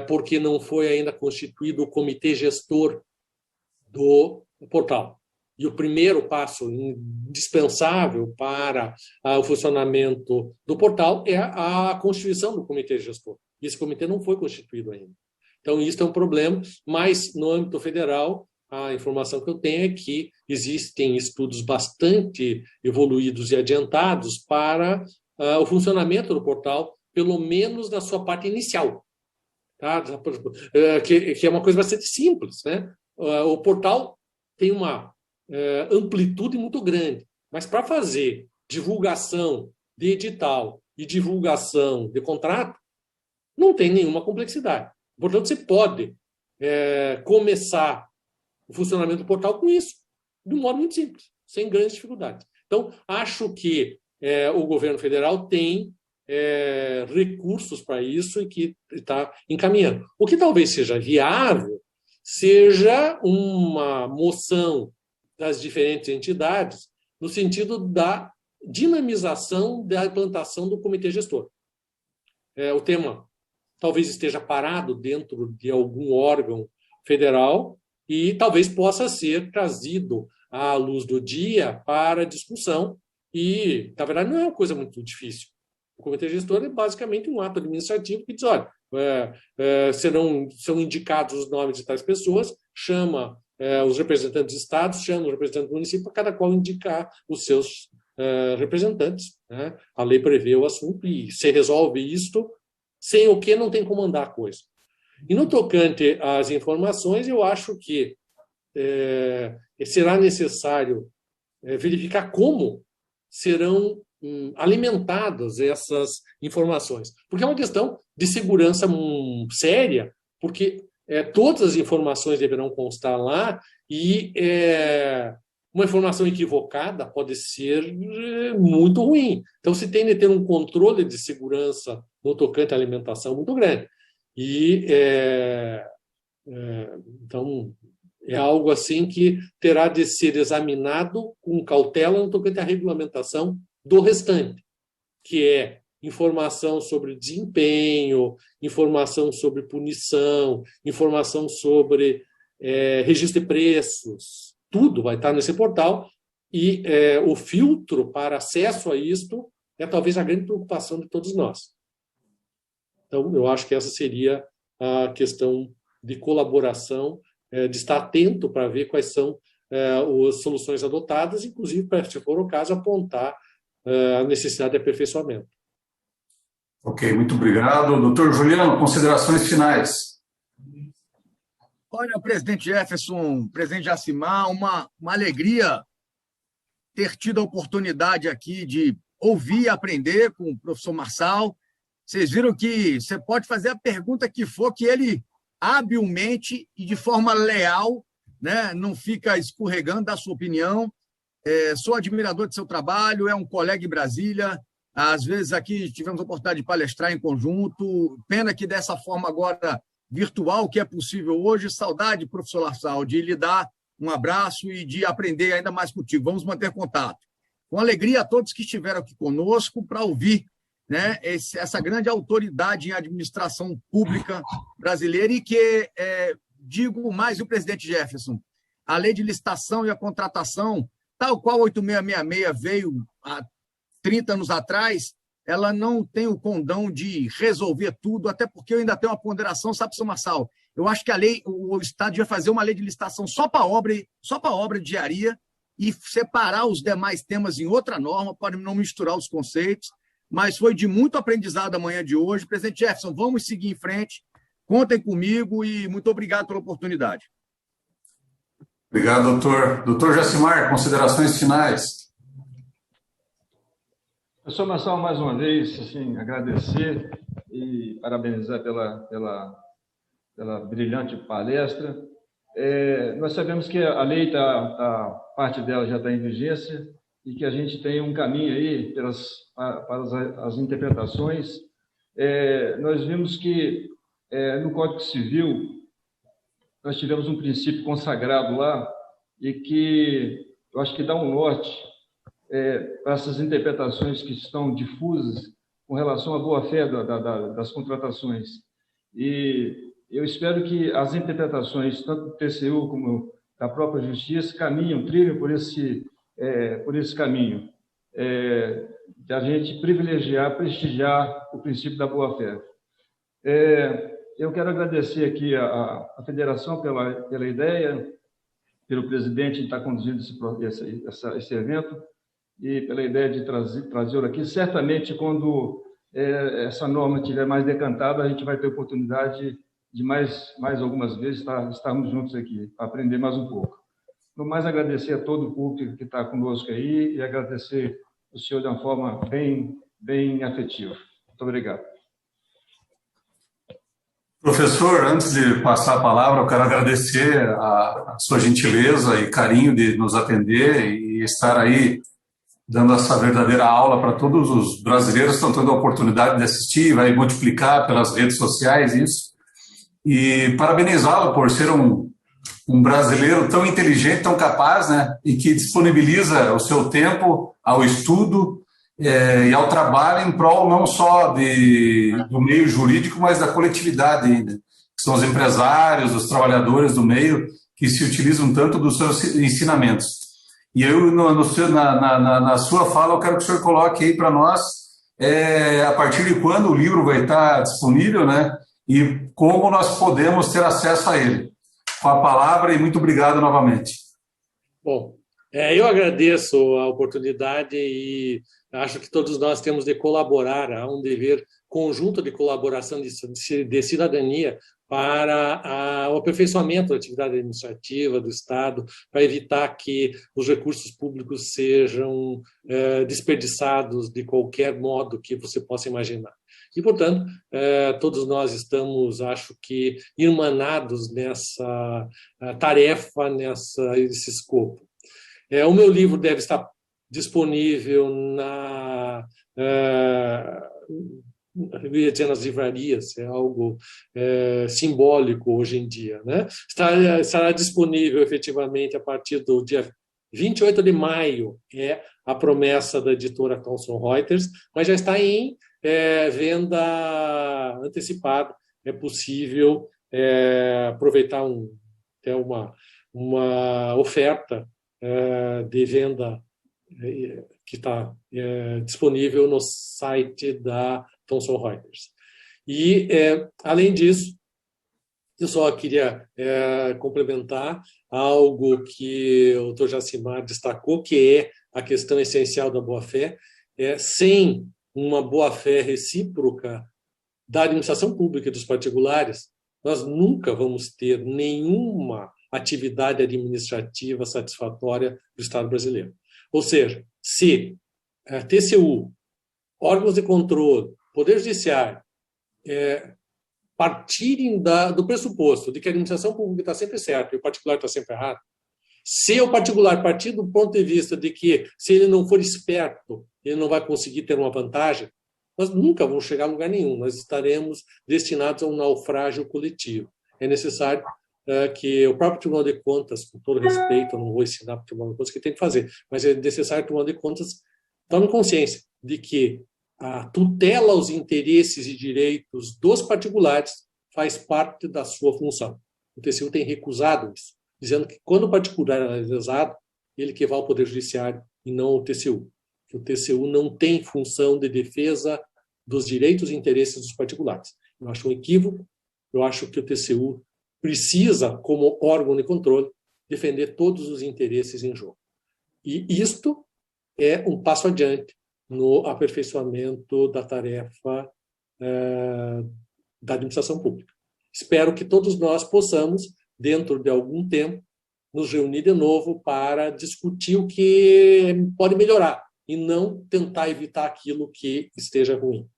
porque não foi ainda constituído o comitê gestor do portal. E o primeiro passo indispensável para o funcionamento do portal é a constituição do comitê gestor. E esse comitê não foi constituído ainda. Então, isso é um problema, mas no âmbito federal, a informação que eu tenho é que existem estudos bastante evoluídos e adiantados para o funcionamento do portal, pelo menos na sua parte inicial. Tá? Que é uma coisa bastante simples, né? O portal tem uma amplitude muito grande, mas para fazer divulgação de edital e divulgação de contrato, não tem nenhuma complexidade. Portanto, você pode começar o funcionamento do portal com isso, de um modo muito simples, sem grandes dificuldades. Então, acho que o governo federal tem recursos para isso e que está encaminhando. O que talvez seja viável seja uma moção das diferentes entidades no sentido da dinamização da implantação do comitê gestor. O tema talvez esteja parado dentro de algum órgão federal e talvez possa ser trazido à luz do dia para discussão e, na verdade, não é uma coisa muito difícil. O comitê gestor é basicamente um ato administrativo que diz, olha, são indicados os nomes de tais pessoas, chama os representantes de estados, chama os representantes do município, para cada qual indicar os seus representantes. Né? A lei prevê o assunto e se resolve isto, sem o que não tem como andar a coisa. E no tocante às informações, eu acho que será necessário verificar como serão alimentadas essas informações. Porque é uma questão de segurança séria, porque todas as informações deverão constar lá e uma informação equivocada pode ser muito ruim. Então, se tem de ter um controle de segurança no tocante à alimentação muito grande. E Então, é algo assim que terá de ser examinado com cautela no tocante à regulamentação do restante, que é informação sobre desempenho, informação sobre punição, informação sobre registro de preços, tudo vai estar nesse portal, e o filtro para acesso a isto é talvez a grande preocupação de todos nós. Então, eu acho que essa seria a questão de colaboração, de estar atento para ver quais são as soluções adotadas, inclusive, para, se for o caso, apontar a necessidade de aperfeiçoamento. Ok, muito obrigado. Doutor Juliano, considerações finais. Olha, presidente Jefferson, presidente Jacimar, uma alegria ter tido a oportunidade aqui de ouvir e aprender com o professor Marçal. Vocês viram que você pode fazer a pergunta que for, que ele habilmente e de forma leal, né, não fica escorregando da sua opinião. Sou admirador de seu trabalho, é um colega em Brasília. Às vezes aqui tivemos a oportunidade de palestrar em conjunto. Pena que dessa forma agora virtual, que é possível hoje. Saudade, professor Marçal, de lhe dar um abraço e de aprender ainda mais contigo. Vamos manter contato. Com alegria a todos que estiveram aqui conosco para ouvir, né, essa grande autoridade em administração pública brasileira e que, digo mais o presidente Jefferson, a lei de licitação e a contratação, tal qual a 8666 veio há 30 anos atrás, ela não tem o condão de resolver tudo, até porque eu ainda tenho uma ponderação, sabe, professor Marçal? Eu acho que o Estado devia fazer uma lei de licitação só para obra de engenharia e separar os demais temas em outra norma, para não misturar os conceitos, mas foi de muito aprendizado a manhã de hoje. Presidente Jefferson, vamos seguir em frente, contem comigo e muito obrigado pela oportunidade. Obrigado, doutor. Doutor Jacimar, considerações finais. Professor Marçal, mais uma vez, assim, agradecer e parabenizar pela brilhante palestra. Nós sabemos que a lei, parte dela já está em vigência e que a gente tem um caminho aí para as interpretações. Nós vimos que no Código Civil nós tivemos um princípio consagrado lá e que eu acho que dá um norte para essas interpretações que estão difusas com relação à boa-fé das contratações. E eu espero que as interpretações, tanto do TCU como da própria Justiça, trilhem por esse caminho, de a gente prestigiar o princípio da boa-fé. Eu quero agradecer aqui a Federação pela ideia, pelo presidente estar conduzindo esse evento e pela ideia de trazê-lo aqui. Certamente, quando essa norma estiver mais decantada, a gente vai ter oportunidade de mais algumas vezes estarmos juntos aqui, para aprender mais um pouco. No mais, agradecer a todo o público que está conosco aí e agradecer o senhor de uma forma bem afetiva. Muito obrigado. Professor, antes de passar a palavra, eu quero agradecer a sua gentileza e carinho de nos atender e estar aí dando essa verdadeira aula para todos os brasileiros que estão tendo a oportunidade de assistir, vai multiplicar pelas redes sociais isso. E parabenizá-lo por ser um brasileiro tão inteligente, tão capaz, né, e que disponibiliza o seu tempo ao estudo e ao trabalho em prol não só do meio jurídico, mas da coletividade ainda, que são os empresários, os trabalhadores do meio, que se utilizam tanto dos seus ensinamentos. E eu, na sua fala, eu quero que o senhor coloque aí para nós, a partir de quando o livro vai estar disponível, né, e como nós podemos ter acesso a ele. Com a palavra e muito obrigado novamente. Bom, eu agradeço a oportunidade e acho que todos nós temos de colaborar, há um dever conjunto de colaboração de cidadania para o aperfeiçoamento da atividade administrativa do Estado, para evitar que os recursos públicos sejam desperdiçados de qualquer modo que você possa imaginar. E, portanto, todos nós estamos, acho que, irmanados nessa tarefa, nesse escopo. O meu livro deve estar disponível na eu ia dizer nas livrarias, é algo simbólico hoje em dia, né? Estará disponível efetivamente a partir do dia 28 de maio, é a promessa da editora Thomson Reuters, mas já está em venda antecipada. É possível aproveitar até uma oferta de venda que está disponível no site da Thomson Reuters. E, além disso, eu só queria complementar algo que o Dr. Jacimar destacou, que é a questão essencial da boa-fé. Sem uma boa-fé recíproca da administração pública e dos particulares, nós nunca vamos ter nenhuma atividade administrativa satisfatória do Estado brasileiro. Ou seja, se TCU, órgãos de controle, Poder Judiciário, partirem do pressuposto de que a administração pública está sempre certa e o particular está sempre errado, se o particular partir do ponto de vista de que, se ele não for esperto, ele não vai conseguir ter uma vantagem, nós nunca vamos chegar a lugar nenhum, nós estaremos destinados a um naufrágio coletivo. É necessário que o próprio Tribunal de Contas, com todo respeito, eu não vou ensinar para o Tribunal de Contas o que tem que fazer, mas é necessário que o Tribunal de Contas tome consciência de que a tutela aos interesses e direitos dos particulares faz parte da sua função. O TCU tem recusado isso, dizendo que quando o particular é lesado, ele que vai ao Poder Judiciário e não o TCU. Que o TCU não tem função de defesa dos direitos e interesses dos particulares. Eu acho um equívoco, eu acho que o TCU precisa, como órgão de controle, defender todos os interesses em jogo. E isto é um passo adiante no aperfeiçoamento da tarefa da administração pública. Espero que todos nós possamos, dentro de algum tempo, nos reunir de novo para discutir o que pode melhorar e não tentar evitar aquilo que esteja ruim.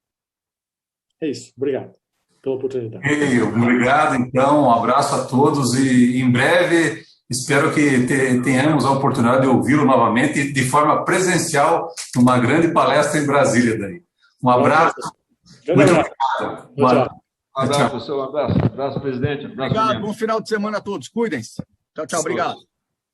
É isso. Obrigado pela oportunidade. Obrigado, então. Um abraço a todos e, em breve, espero que tenhamos a oportunidade de ouvi-lo novamente de forma presencial numa grande palestra em Brasília. Daí. Um abraço. Muito obrigado. Tchau. Abraço, professor. Abraço, presidente. Obrigado. Bom final de semana a todos. Cuidem-se. Tchau, tchau. Obrigado.